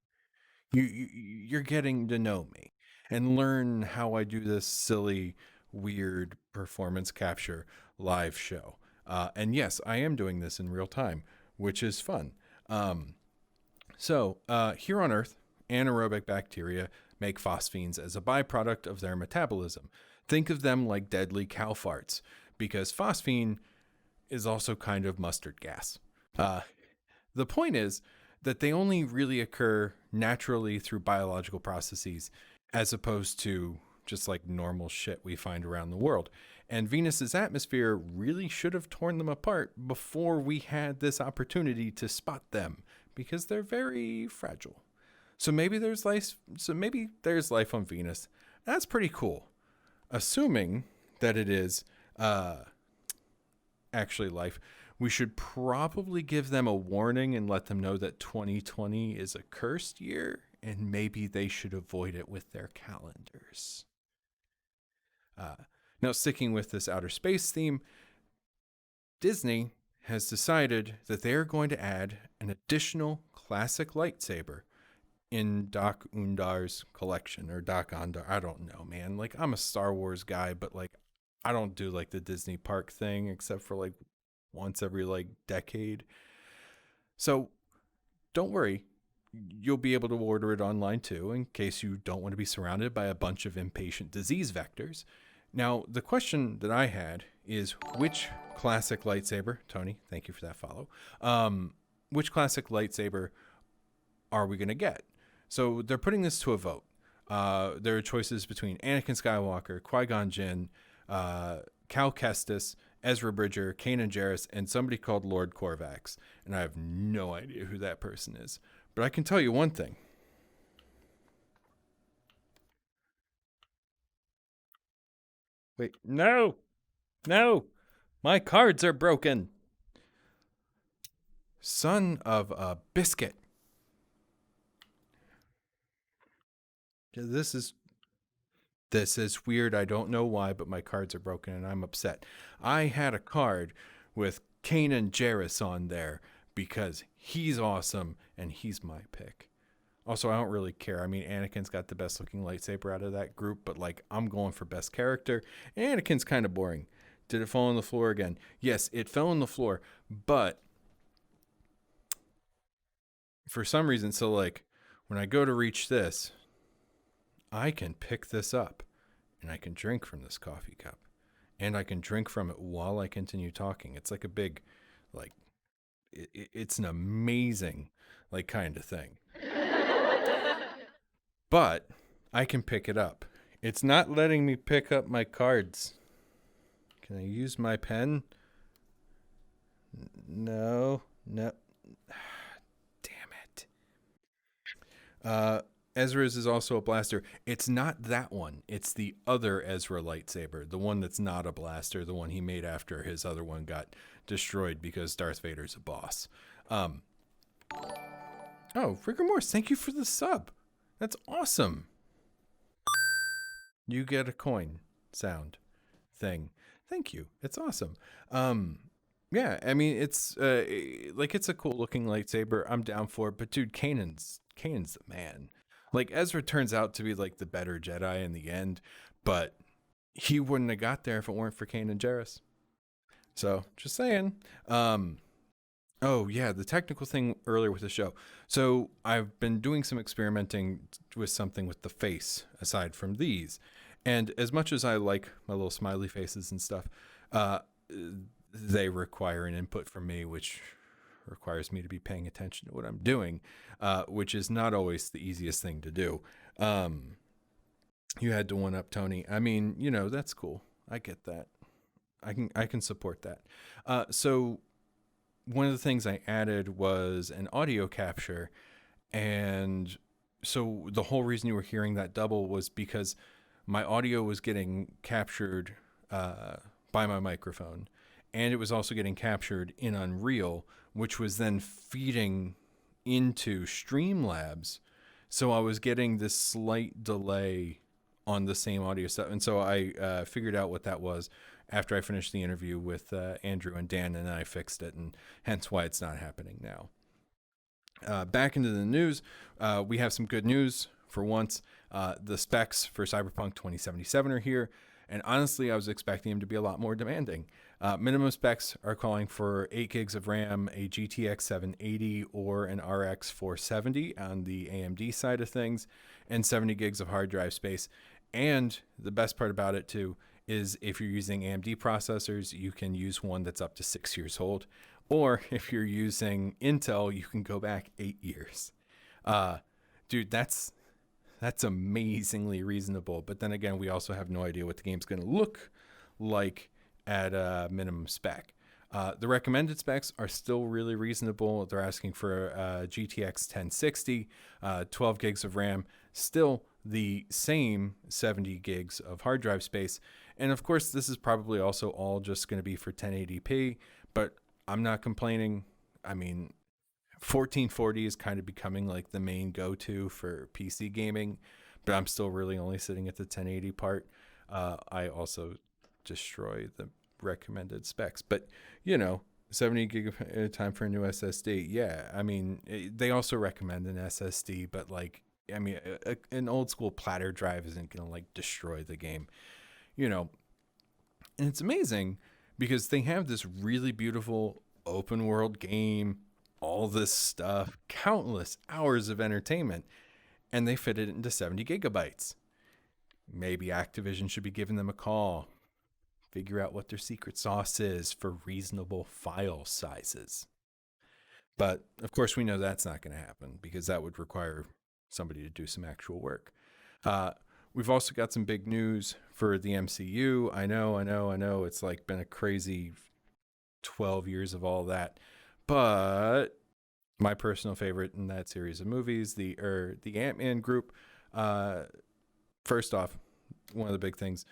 [SPEAKER 2] You're getting to know me and learn how I do this silly, weird performance capture live show. And yes, I am doing this in real time, which is fun. So here on Earth, anaerobic bacteria make phosphenes as a byproduct of their metabolism. Think of them like deadly cow farts, because phosphine is also kind of mustard gas. The point is that they only really occur naturally through biological processes, as opposed to just like normal shit we find around the world. And Venus's atmosphere really should have torn them apart before we had this opportunity to spot them, because they're very fragile. So maybe there's life. On Venus. That's pretty cool, assuming that it is actually life. We should probably give them a warning and let them know that 2020 is a cursed year, and maybe they should avoid it with their calendars. Now, sticking with this outer space theme, Disney has decided that they are going to add an additional classic lightsaber in Doc Undar's collection, or Doc Ondar. I don't know, man. Like, I'm a Star Wars guy, but like, I don't do like the Disney park thing except for like once every like decade. So don't worry. You'll be able to order it online too, in case you don't want to be surrounded by a bunch of impatient disease vectors. Now, the question that I had is, which classic lightsaber, Tony, thank you for that follow, which classic lightsaber are we going to get? So they're putting this to a vote. There are choices between Anakin Skywalker, Qui-Gon Jinn, Cal Kestis, Ezra Bridger, Kanan Jarrus, and somebody called Lord Corvax. And I have no idea who that person is. But I can tell you one thing. Wait, no, my cards are broken. Son of a biscuit. This is weird. I don't know why, but my cards are broken and I'm upset. I had a card with Kanan Jarrus on there because he's awesome and he's my pick. Also, I don't really care. I mean, Anakin's got the best looking lightsaber out of that group, but like, I'm going for best character. And Anakin's kind of boring. Did it fall on the floor again? Yes, it fell on the floor, but for some reason, so like when I go to reach this, I can pick this up and I can drink from this coffee cup and I can drink from it while I continue talking. It's like a big, like, it's an amazing, like, kind of thing. But I can pick it up. It's not letting me pick up my cards. Can I use my pen? No. Damn it. Ezra's is also a blaster. It's not that one. It's the other Ezra lightsaber. The one that's not a blaster. The one he made after his other one got destroyed because Darth Vader's a boss. Oh, Rigor Morse, thank you for the sub. That's awesome. You get a coin sound thing. Thank you. It's awesome. Yeah, I mean, it's like, it's a cool looking lightsaber. I'm down for it. But dude, Kanan's the man. Like, Ezra turns out to be like the better Jedi in the end, but he wouldn't have got there if it weren't for Kanan Jarrus. So just saying. Oh yeah, the technical thing earlier with the show. So I've been doing some experimenting with something with the face aside from these. And as much as I like my little smiley faces and stuff, they require an input from me, which requires me to be paying attention to what I'm doing, which is not always the easiest thing to do. You had to one up Tony. I mean, you know, that's cool. I get that. I can support that. So one of the things I added was an audio capture. And so the whole reason you were hearing that double was because my audio was getting captured by my microphone. And it was also getting captured in Unreal, which was then feeding into Streamlabs. So I was getting this slight delay on the same audio stuff. And so I figured out what that was after I finished the interview with Andrew and Dan, and then I fixed it, and hence why it's not happening now. Back into the news, we have some good news for once. The specs for Cyberpunk 2077 are here, And honestly, I was expecting him to be a lot more demanding. Minimum specs are calling for 8 gigs of RAM, a GTX 780 or an RX 470 on the AMD side of things, and 70 gigs of hard drive space. And the best part about it too is if you're using AMD processors, you can use one that's up to 6 years old. Or if you're using Intel, you can go back 8 years. Dude, that's amazingly reasonable. But then again, we also have no idea what the game's going to look like at a minimum spec. The recommended specs are still really reasonable. They're asking for a GTX 1060, 12 gigs of RAM, still the same 70 gigs of hard drive space. And of course, this is probably also all just going to be for 1080p, but I'm not complaining. I mean, 1440 is kind of becoming like the main go-to for PC gaming, but I'm still really only sitting at the 1080 part. I also destroy the recommended specs, but 70 gig at a time for a new SSD. Yeah, I mean, they also recommend an SSD, but like, I mean, an old school platter drive isn't going to like destroy the game, and it's amazing because they have this really beautiful open world game, all this stuff, countless hours of entertainment, and they fit it into 70 gigabytes. Maybe Activision should be giving them a call. Figure out what their secret sauce is for reasonable file sizes. But of course, we know that's not going to happen because that would require somebody to do some actual work. We've also got some big news for the MCU. I know. It's like been a crazy 12 years of all that. But my personal favorite in that series of movies, the Ant-Man group, first off, one of the big things,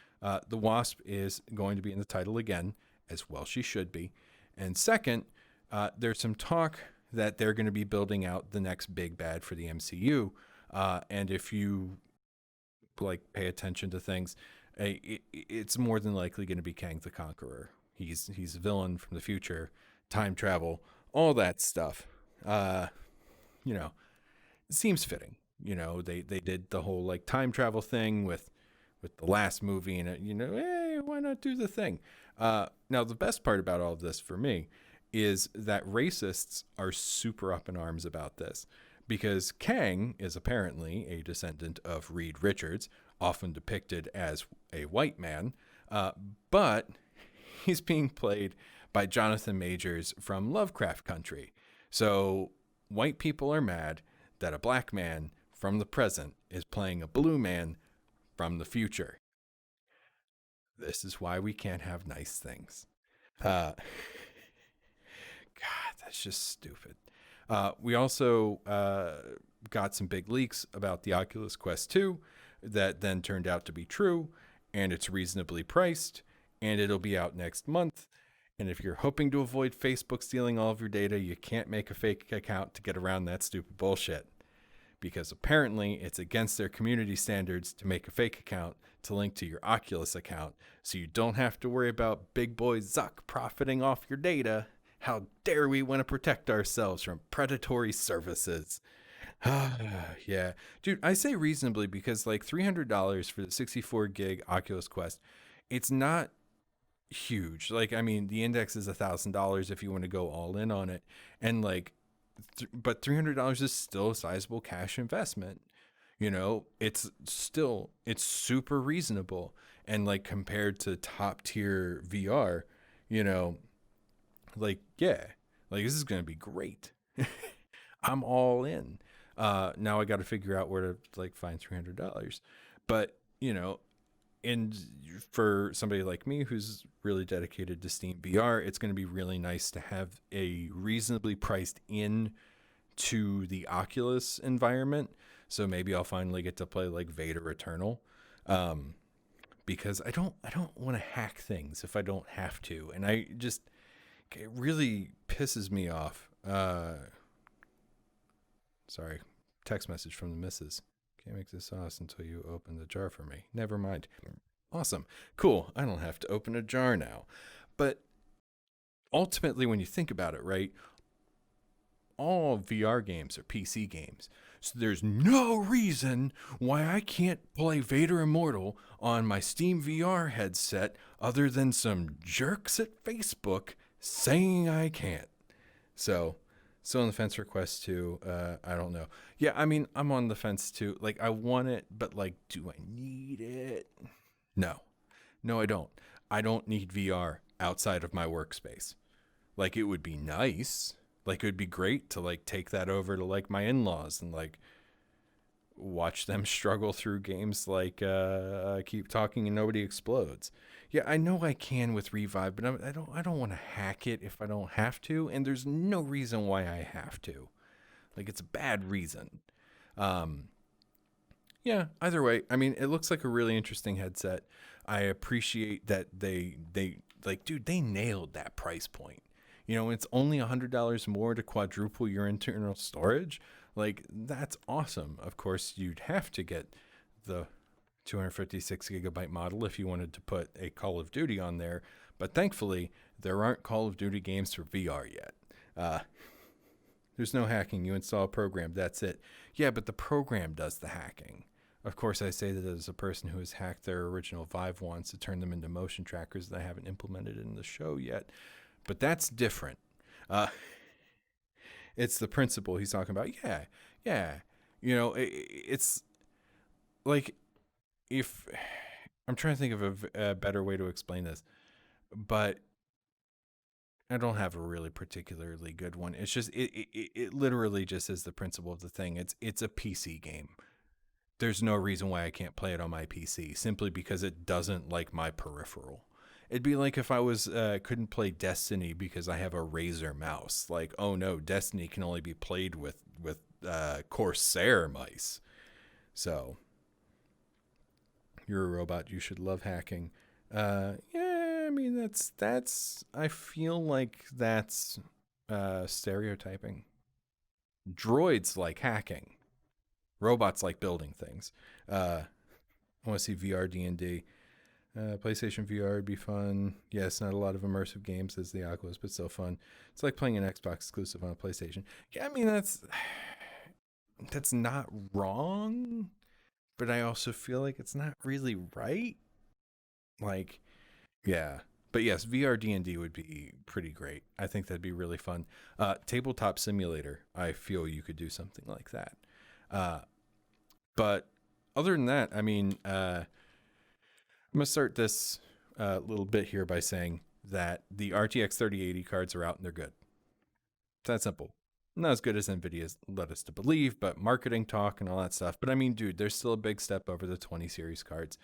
[SPEAKER 2] the Wasp is going to be in the title again, as well she should be. And second, there's some talk that they're going to be building out the next big bad for the MCU. And if you like pay attention to things, it's more than likely going to be Kang the Conqueror. He's a villain from the future, time travel, all that stuff. It seems fitting. They did the whole like time travel thing with the last movie, and hey, why not do the thing? Now the best part about all of this for me is that racists are super up in arms about this, because Kang is apparently a descendant of Reed Richards, often depicted as a white man, but he's being played by Jonathan Majors from Lovecraft Country. So white people are mad that a black man from the present is playing a blue man from the future. This is why we can't have nice things. God, that's just stupid. We also got some big leaks about the Oculus Quest 2 that then turned out to be true, and it's reasonably priced, and it'll be out next month. And if you're hoping to avoid Facebook stealing all of your data, you can't make a fake account to get around that stupid bullshit. Because apparently it's against their community standards to make a fake account to link to your Oculus account, so you don't have to worry about big boy Zuck profiting off your data. How dare we want to protect ourselves from predatory services? Yeah. Dude, I say reasonably because like $300 for the 64 gig Oculus Quest, it's not huge. Like, I mean, the index is $1,000 if you want to go all in on it. And like, but $300 is still a sizable cash investment. It's super reasonable. And like compared to top tier VR, like, yeah, like this is going to be great. I'm all in. Now I got to figure out where to like find $300, but and for somebody like me who's really dedicated to Steam VR, it's going to be really nice to have a reasonably priced in to the Oculus environment. So maybe I'll finally get to play like Vader Eternal, because I don't want to hack things if I don't have to, and it really pisses me off. Sorry, text message from the missus. Can't make this sauce until you open the jar for me. Never mind. Awesome. Cool. I don't have to open a jar now. But ultimately, when you think about it, right, all VR games are PC games. So there's no reason why I can't play Vader Immortal on my Steam VR headset other than some jerks at Facebook saying I can't. So, still on the fence for Quest 2. I don't know. Yeah, I mean, I'm on the fence too. Like, I want it, but like, do I need it? No. No, I don't. I don't need VR outside of my workspace. Like, it would be nice. Like, it would be great to like take that over to like my in-laws and like watch them struggle through games like Keep Talking and Nobody Explodes. Yeah, I know I can with Revive, but I don't want to hack it if I don't have to, and there's no reason why I have to. Like, it's a bad reason. Yeah, either way, I mean, it looks like a really interesting headset. I appreciate that they like, dude, they nailed that price point. You know, it's only $100 more to quadruple your internal storage. Like, that's awesome. Of course, you'd have to get the 256 gigabyte model if you wanted to put a Call of Duty on there. But thankfully, there aren't Call of Duty games for VR yet. There's no hacking. You install a program. That's it. Yeah, but the program does the hacking. Of course, I say that as a person who has hacked their original Vive once to turn them into motion trackers that I haven't implemented in the show yet. But that's different. It's the principle he's talking about. Yeah. You know, it's like, if I'm trying to think of a better way to explain this, but I don't have a really particularly good one. It's just, it literally just is the principle of the thing. It's a PC game. There's no reason why I can't play it on my PC, simply because it doesn't like my peripheral. It'd be like if I couldn't play Destiny because I have a Razer mouse. Like, oh no, Destiny can only be played with Corsair mice. So, you're a robot. You should love hacking. Yeah, I mean, that's. I feel like that's stereotyping. Droids like hacking. Robots like building things. I want to see VR D&D. PlayStation VR would be fun. Yes, not a lot of immersive games as the Oculus, but still fun. It's like playing an Xbox exclusive on a PlayStation. Yeah, I mean, that's not wrong, but I also feel like it's not really right. Like, yeah. But yes, VR D&D would be pretty great. I think that'd be really fun. Tabletop Simulator, I feel you could do something like that. But other than that, I mean, I'm going to start this little bit here by saying that the RTX 3080 cards are out and they're good. It's that simple. Not as good as NVIDIA's led us to believe, but marketing talk and all that stuff. But I mean, dude, there's still a big step over the 20 series cards.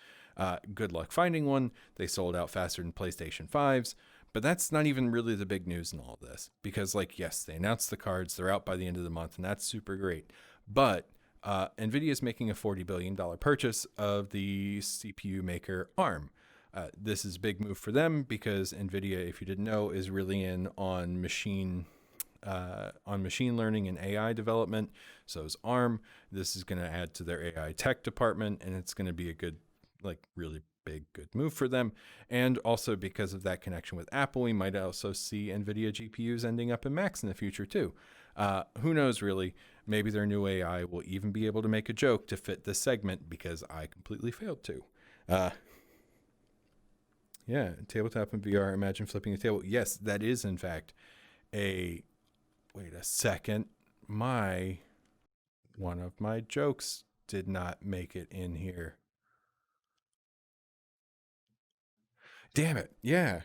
[SPEAKER 2] Good luck finding one. They sold out faster than PlayStation 5s. But that's not even really the big news in all of this. Because, like, yes, they announced the cards. They're out by the end of the month, and that's super great. But NVIDIA is making a $40 billion purchase of the CPU maker ARM. This is a big move for them because NVIDIA, if you didn't know, is really in on machine learning and AI development. So is ARM. This is going to add to their AI tech department, and it's going to be a good, like, really big, good move for them. And also because of that connection with Apple, we might also see NVIDIA GPUs ending up in Macs in the future too. Who knows, really? Maybe their new AI will even be able to make a joke to fit this segment because I completely failed to. Yeah, tabletop and VR, imagine flipping the table. Yes, that is, in fact, wait a second. One of my jokes did not make it in here. Damn it. Yeah.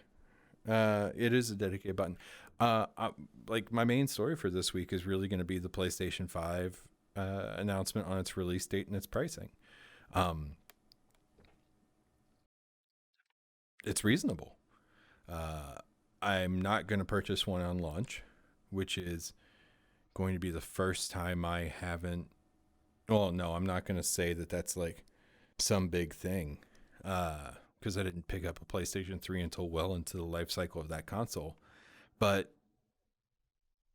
[SPEAKER 2] It is a dedicated button. Like, my main story for this week is really going to be the PlayStation 5 announcement on its release date and its pricing. It's reasonable. I'm not going to purchase one on launch, which is going to be the first time I haven't. Well, no, I'm not going to say that that's like some big thing, because I didn't pick up a PlayStation 3 until well into the life cycle of that console. But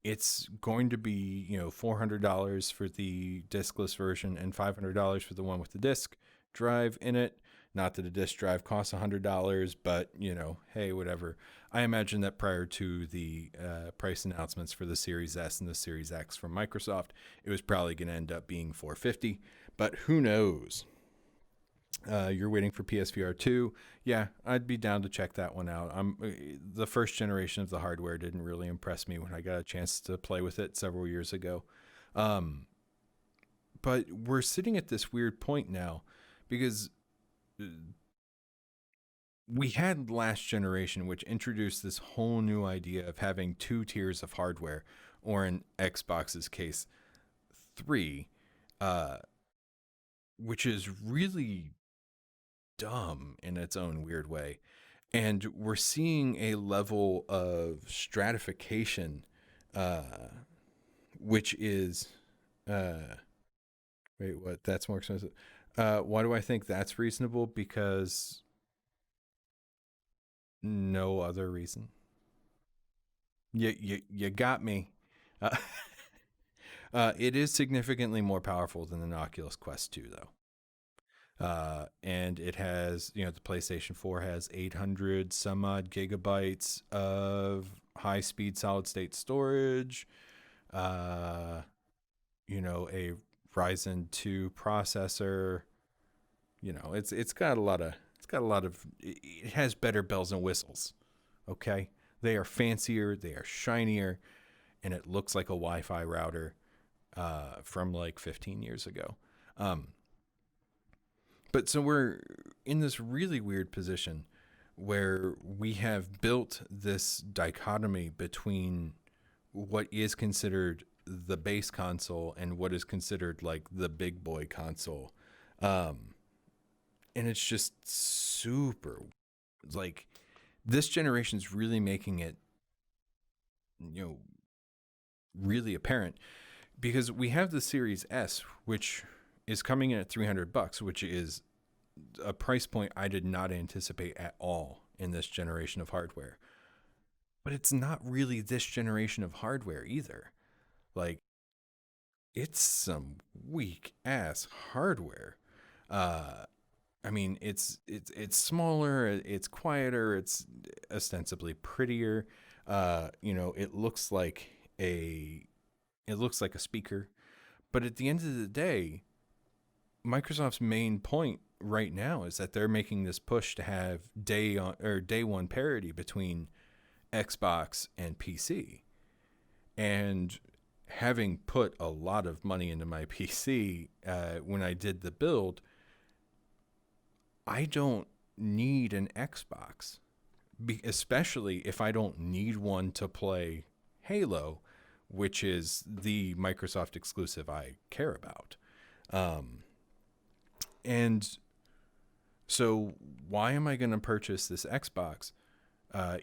[SPEAKER 2] it's going to be, $400 for the discless version and $500 for the one with the disc drive in it. Not that a disk drive costs $100, but, you know, hey, whatever. I imagine that prior to the price announcements for the Series S and the Series X from Microsoft, it was probably going to end up being $450, but who knows? You're waiting for PSVR 2. Yeah, I'd be down to check that one out. The first generation of the hardware didn't really impress me when I got a chance to play with it several years ago. But we're sitting at this weird point now because we had last generation, which introduced this whole new idea of having 2 tiers of hardware, or in Xbox's case, 3, which is really dumb in its own weird way. And we're seeing a level of stratification, which is, wait, what? That's more expensive. Why do I think that's reasonable? Because no other reason. You got me. It is significantly more powerful than the Oculus Quest 2, though. And it has, you know, the PlayStation 4 has 800 some odd gigabytes of high speed solid state storage, you know, a Ryzen 2 processor. You know, it has better bells and whistles. Okay. They are fancier, they are shinier, and it looks like a Wi-Fi router, from like 15 years ago. But so we're in this really weird position where we have built this dichotomy between what is considered the base console and what is considered like the big boy console. And it's just super, like, this generation's really making it, you know, really apparent, because we have the Series S, which is coming in at $300, which is a price point I did not anticipate at all in this generation of hardware. But it's not really this generation of hardware either. Like, it's some weak ass hardware. I mean, it's smaller, it's quieter, it's ostensibly prettier. You know, it looks like a speaker. But at the end of the day, Microsoft's main point right now is that they're making this push to have day one parity between Xbox and PC. And having put a lot of money into my PC when I did the build, I don't need an Xbox, especially if I don't need one to play Halo, which is the Microsoft exclusive I care about. And so why am I going to purchase this Xbox,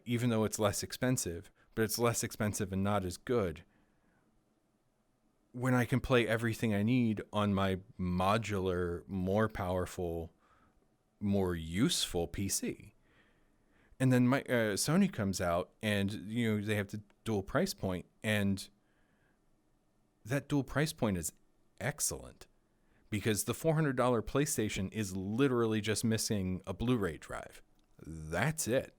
[SPEAKER 2] even though it's less expensive, but it's less expensive and not as good, when I can play everything I need on my modular, more powerful, more useful PC? And then Sony comes out and, you know, they have the dual price point, and that dual price point is excellent because the $400 PlayStation is literally just missing a Blu-ray drive. That's it.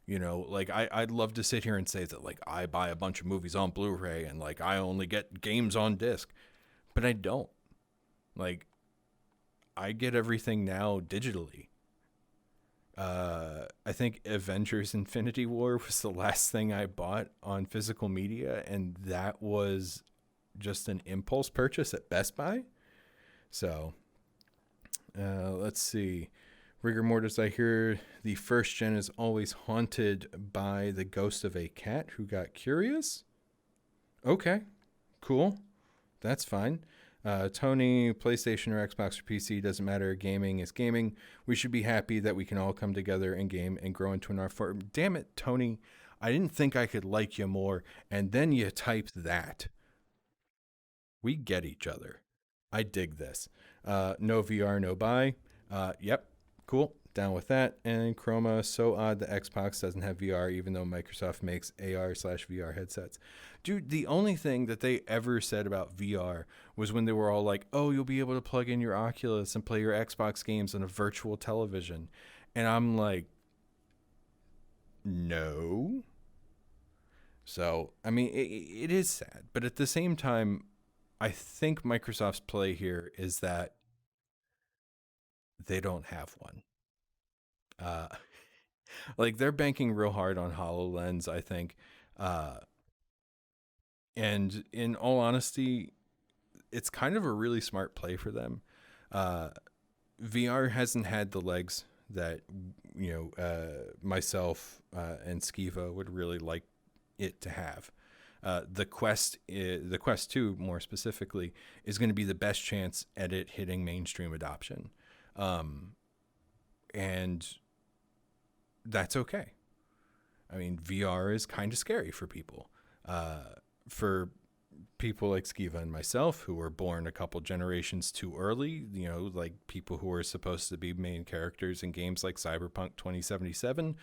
[SPEAKER 2] You know, like I'd love to sit here and say that like I buy a bunch of movies on Blu-ray and like I only get games on disc, but I don't. Like, I get everything now digitally. I think Avengers Infinity War was the last thing I bought on physical media, and that was just an impulse purchase at Best Buy. So, let's see. Rigor mortis, I hear the first gen is always haunted by the ghost of a cat who got curious. Okay, cool. That's fine. Tony, PlayStation or Xbox or PC, doesn't matter. Gaming is gaming. We should be happy that we can all come together and game and grow into an art form. Damn it, Tony. I didn't think I could like you more. And then you typed that. We get each other. I dig this. No VR, no buy. Yep. Cool. down with that. And Chroma, so odd the Xbox doesn't have VR, even though Microsoft makes AR/VR headsets. Dude, the only thing that they ever said about VR was when they were all like, oh, you'll be able to plug in your Oculus and play your Xbox games on a virtual television. And I'm like, no. So, I mean, it is sad. But at the same time, I think Microsoft's play here is that they don't have one. Like, they're banking real hard on HoloLens, I think. And in all honesty, it's kind of a really smart play for them. VR hasn't had the legs that, myself and Skiva would really like it to have. The Quest 2, more specifically, is going to be the best chance at it hitting mainstream adoption. And that's okay. I mean, VR is kind of scary for people. For people like Skiva and myself, who were born a couple generations too early, like people who were supposed to be main characters in games like Cyberpunk 2077,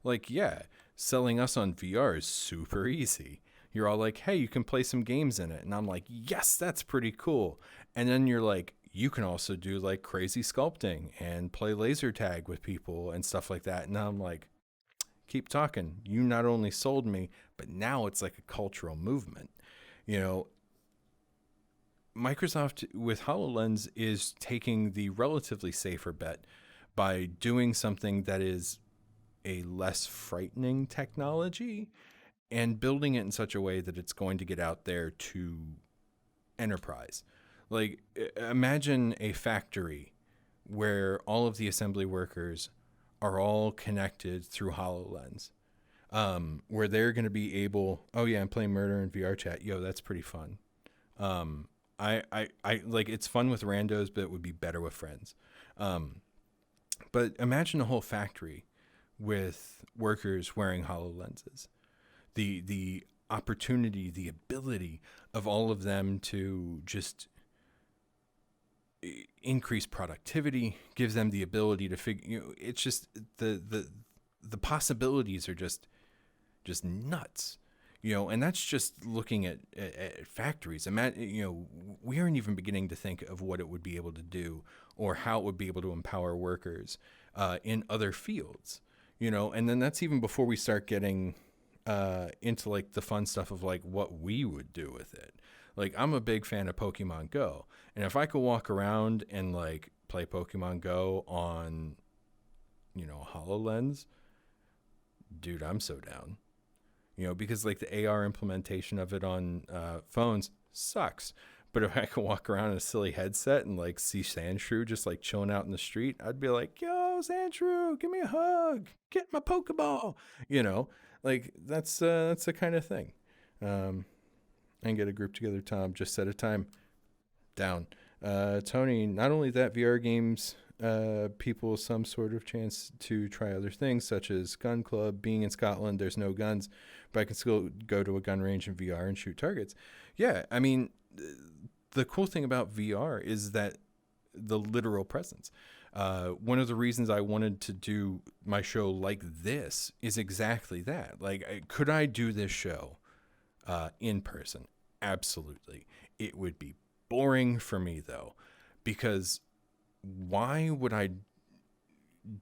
[SPEAKER 2] like, yeah, selling us on VR is super easy. You're all like, hey, you can play some games in it. And I'm like, yes, that's pretty cool. And then you're like, you can also do like crazy sculpting and play laser tag with people and stuff like that. And I'm like, keep talking. You not only sold me, but now it's like a cultural movement. Microsoft with HoloLens is taking the relatively safer bet by doing something that is a less frightening technology and building it in such a way that it's going to get out there to enterprise. Like, imagine a factory where all of the assembly workers are all connected through HoloLens, where they're going to be able, oh yeah, I'm playing Murder in VR chat. Yo, that's pretty fun. I like, it's fun with randos, but it would be better with friends. But imagine a whole factory with workers wearing HoloLenses. The opportunity, the ability of all of them to just increase productivity, gives them the ability to figure, it's just the possibilities are just nuts, and that's just looking at factories. We aren't even beginning to think of what it would be able to do or how it would be able to empower workers in other fields, and then that's even before we start getting into like the fun stuff of like what we would do with it. Like, I'm a big fan of Pokemon Go, and if I could walk around and like play Pokemon Go on, HoloLens, dude, I'm so down. Because like the AR implementation of it on phones sucks. But if I could walk around in a silly headset and like see Sandshrew just like chilling out in the street, I'd be like, yo, Sandshrew, give me a hug, get my Pokeball. Like that's the kind of thing. And get a group together, Tom. Just set a time. Down. Tony, not only that, VR games people some sort of chance to try other things, such as gun club. Being in Scotland, there's no guns, but I can still go to a gun range in VR and shoot targets. Yeah, I mean, the cool thing about VR is that the literal presence. One of the reasons I wanted to do my show like this is exactly that. Like, could I do this show in person? Absolutely. It would be boring for me, though, because why would I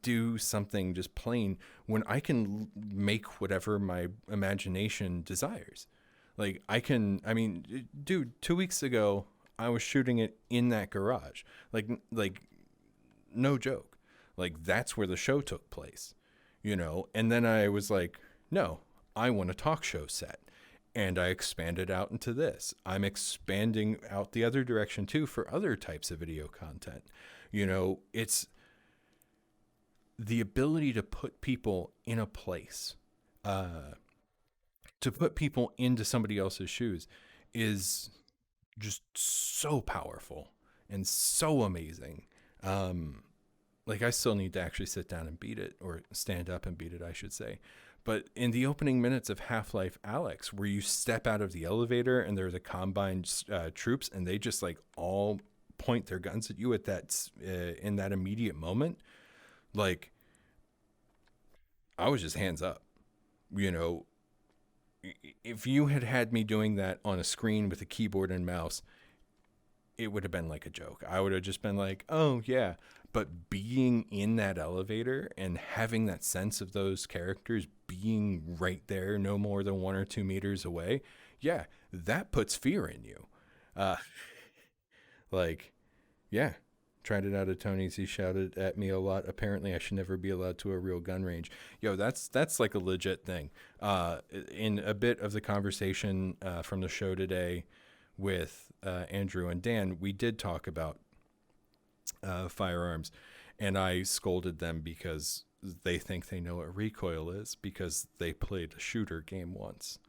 [SPEAKER 2] do something just plain when I can make whatever my imagination desires? Like, I mean, dude, 2 weeks ago, I was shooting it in that garage. Like, no joke. Like, that's where the show took place, And then I was like, no, I want a talk show set. And I expanded out into this. I'm expanding out the other direction too for other types of video content. It's the ability to put people in a place, to put people into somebody else's shoes is just so powerful and so amazing. Like, I still need to actually sit down and beat it, or stand up and beat it, I should say. But in the opening minutes of Half-Life Alyx, where you step out of the elevator and there are the combined troops, and they just like all point their guns at you at that in that immediate moment, like, I was just hands up. You know, if you had me doing that on a screen with a keyboard and mouse, it would have been like a joke. I would have just been like, oh, yeah. But being in that elevator and having that sense of those characters being right there, no more than 1 or 2 meters away, yeah, that puts fear in you. Like, yeah, tried it out at Tony's. He shouted at me a lot. Apparently, I should never be allowed to a real gun range. Yo, that's like a legit thing. In a bit of the conversation from the show today with Andrew and Dan, we did talk about firearms, and I scolded them because they think they know what recoil is because they played a shooter game once.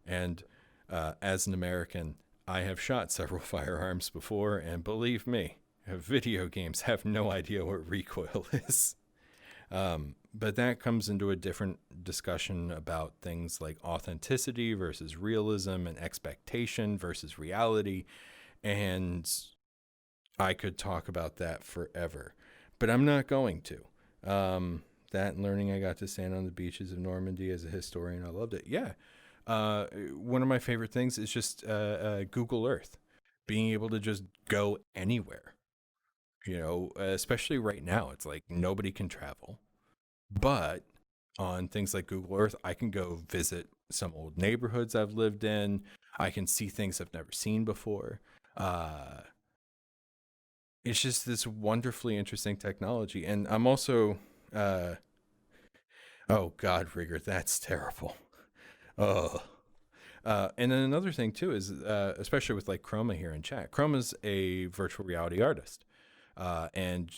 [SPEAKER 2] And as an American, I have shot several firearms before, and believe me, video games have no idea what recoil is. But that comes into a different discussion about things like authenticity versus realism and expectation versus reality. And I could talk about that forever, but I'm not going to. That and learning I got to stand on the beaches of Normandy as a historian, I loved it. Yeah. One of my favorite things is just Google Earth, being able to just go anywhere. You know, especially right now, it's like nobody can travel. But on things like Google Earth, I can go visit some old neighborhoods I've lived in. I can see things I've never seen before. It's just this wonderfully interesting technology. And I'm also, oh God, Rigger, that's terrible. Oh. And then another thing too is, especially with like Chroma here in chat, Chroma's a virtual reality artist. And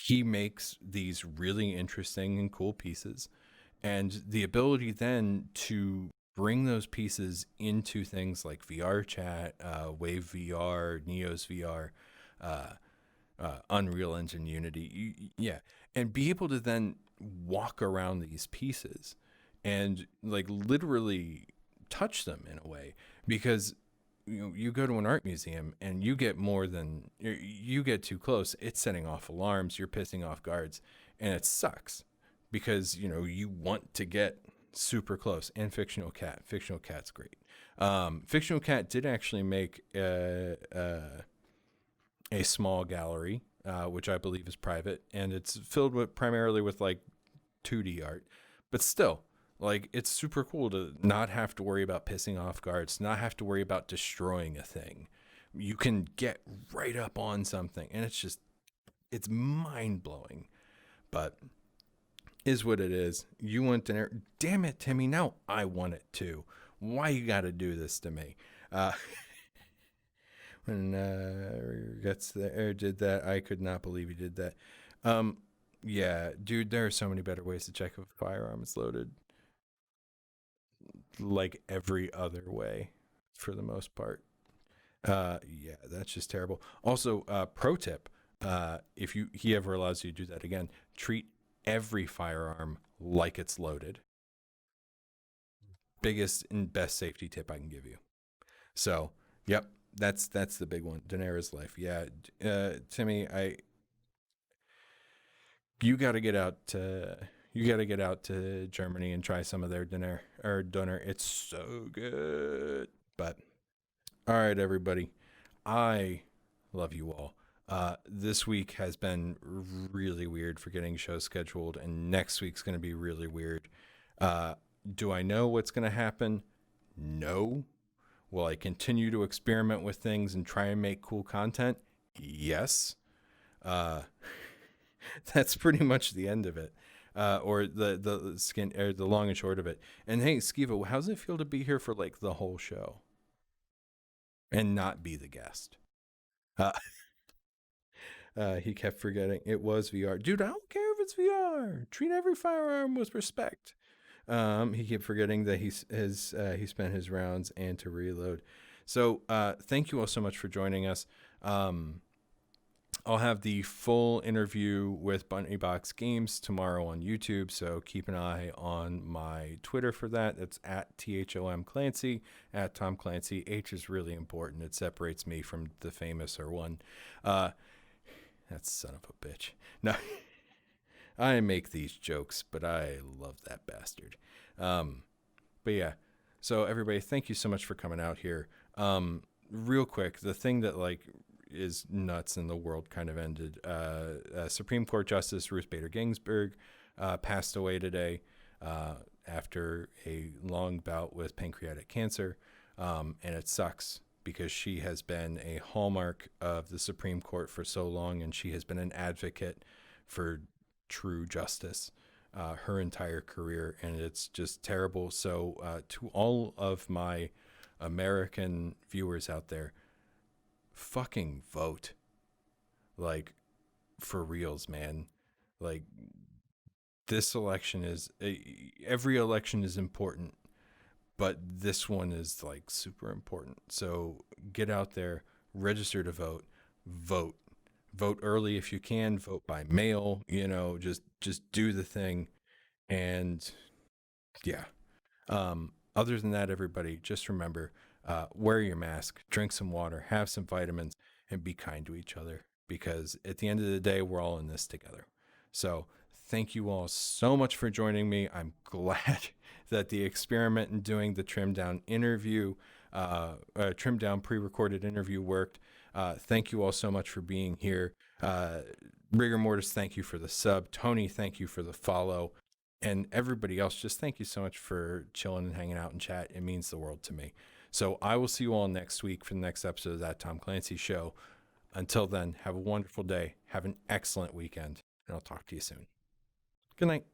[SPEAKER 2] he makes these really interesting and cool pieces. And the ability then to bring those pieces into things like VR chat, Wave VR, Neos VR, Unreal Engine, Unity, yeah, and be able to then walk around these pieces and like literally touch them in a way, because you go to an art museum and you get you get too close, it's setting off alarms, you're pissing off guards, and it sucks because you want to get super close. And Fictional Cat's great. Fictional Cat did actually make a small gallery, which I believe is private, and it's filled primarily with like 2D art, but still, like, it's super cool to not have to worry about pissing off guards, not have to worry about destroying a thing. You can get right up on something, and it's mind blowing, but is what it is. You want dinner? Damn it, Timmy! Now I want it too. Why you got to do this to me? When gets there did that, I could not believe he did that. Yeah, dude, there are so many better ways to check if a firearm is loaded. Like every other way, for the most part. Yeah, that's just terrible. Also, pro tip: if he ever allows you to do that again, treat every firearm like it's loaded. Biggest and best safety tip I can give you. So, yep, that's the big one. Daenerys' life. Yeah, Timmy, you got to get out to Germany and try some of their dinner. It's so good. But all right, everybody, I love you all. This week has been really weird for getting shows scheduled, and next week's going to be really weird. Do I know what's going to happen? No. Will I continue to experiment with things and try and make cool content? Yes. That's pretty much the end of it. Or the long and short of it. And hey, Skiva, how does it feel to be here for like the whole show and not be the guest? He kept forgetting it was VR. Dude, I don't care if it's VR. Treat every firearm with respect. He kept forgetting that he spent his rounds and to reload. So thank you all so much for joining us. I'll have the full interview with Bunny Box Games tomorrow on YouTube, so keep an eye on my Twitter for that. It's at THOM Clancy, at Thom Clancy. H is really important. It separates me from the famous or one. That son of a bitch. No. I make these jokes, but I love that bastard. But yeah, so everybody, thank you so much for coming out here. Real quick, the thing that like is nuts in the world kind of ended. Supreme Court Justice Ruth Bader Ginsburg passed away today after a long bout with pancreatic cancer, and it sucks because she has been a hallmark of the Supreme Court for so long, and she has been an advocate for true justice her entire career, and it's just terrible. So to all of my American viewers out there, fucking vote. Like, for reals, man. Like, this election is, every election is important, but this one is like super important. So get out there, register to vote, vote early if you can, vote by mail, just do the thing. And yeah. Other than that, everybody, just remember, wear your mask, drink some water, have some vitamins, and be kind to each other, because at the end of the day, we're all in this together. So thank you all so much for joining me. I'm glad that the experiment in doing the trimmed down interview, trimmed down pre-recorded interview worked. Thank you all so much for being here. Rigor Mortis, thank you for the sub. Tony, thank you for the follow. And everybody else, just thank you so much for chilling and hanging out in chat. It means the world to me. So I will see you all next week for the next episode of That Thom Clancy Show. Until then, have a wonderful day. Have an excellent weekend. And I'll talk to you soon. Good night.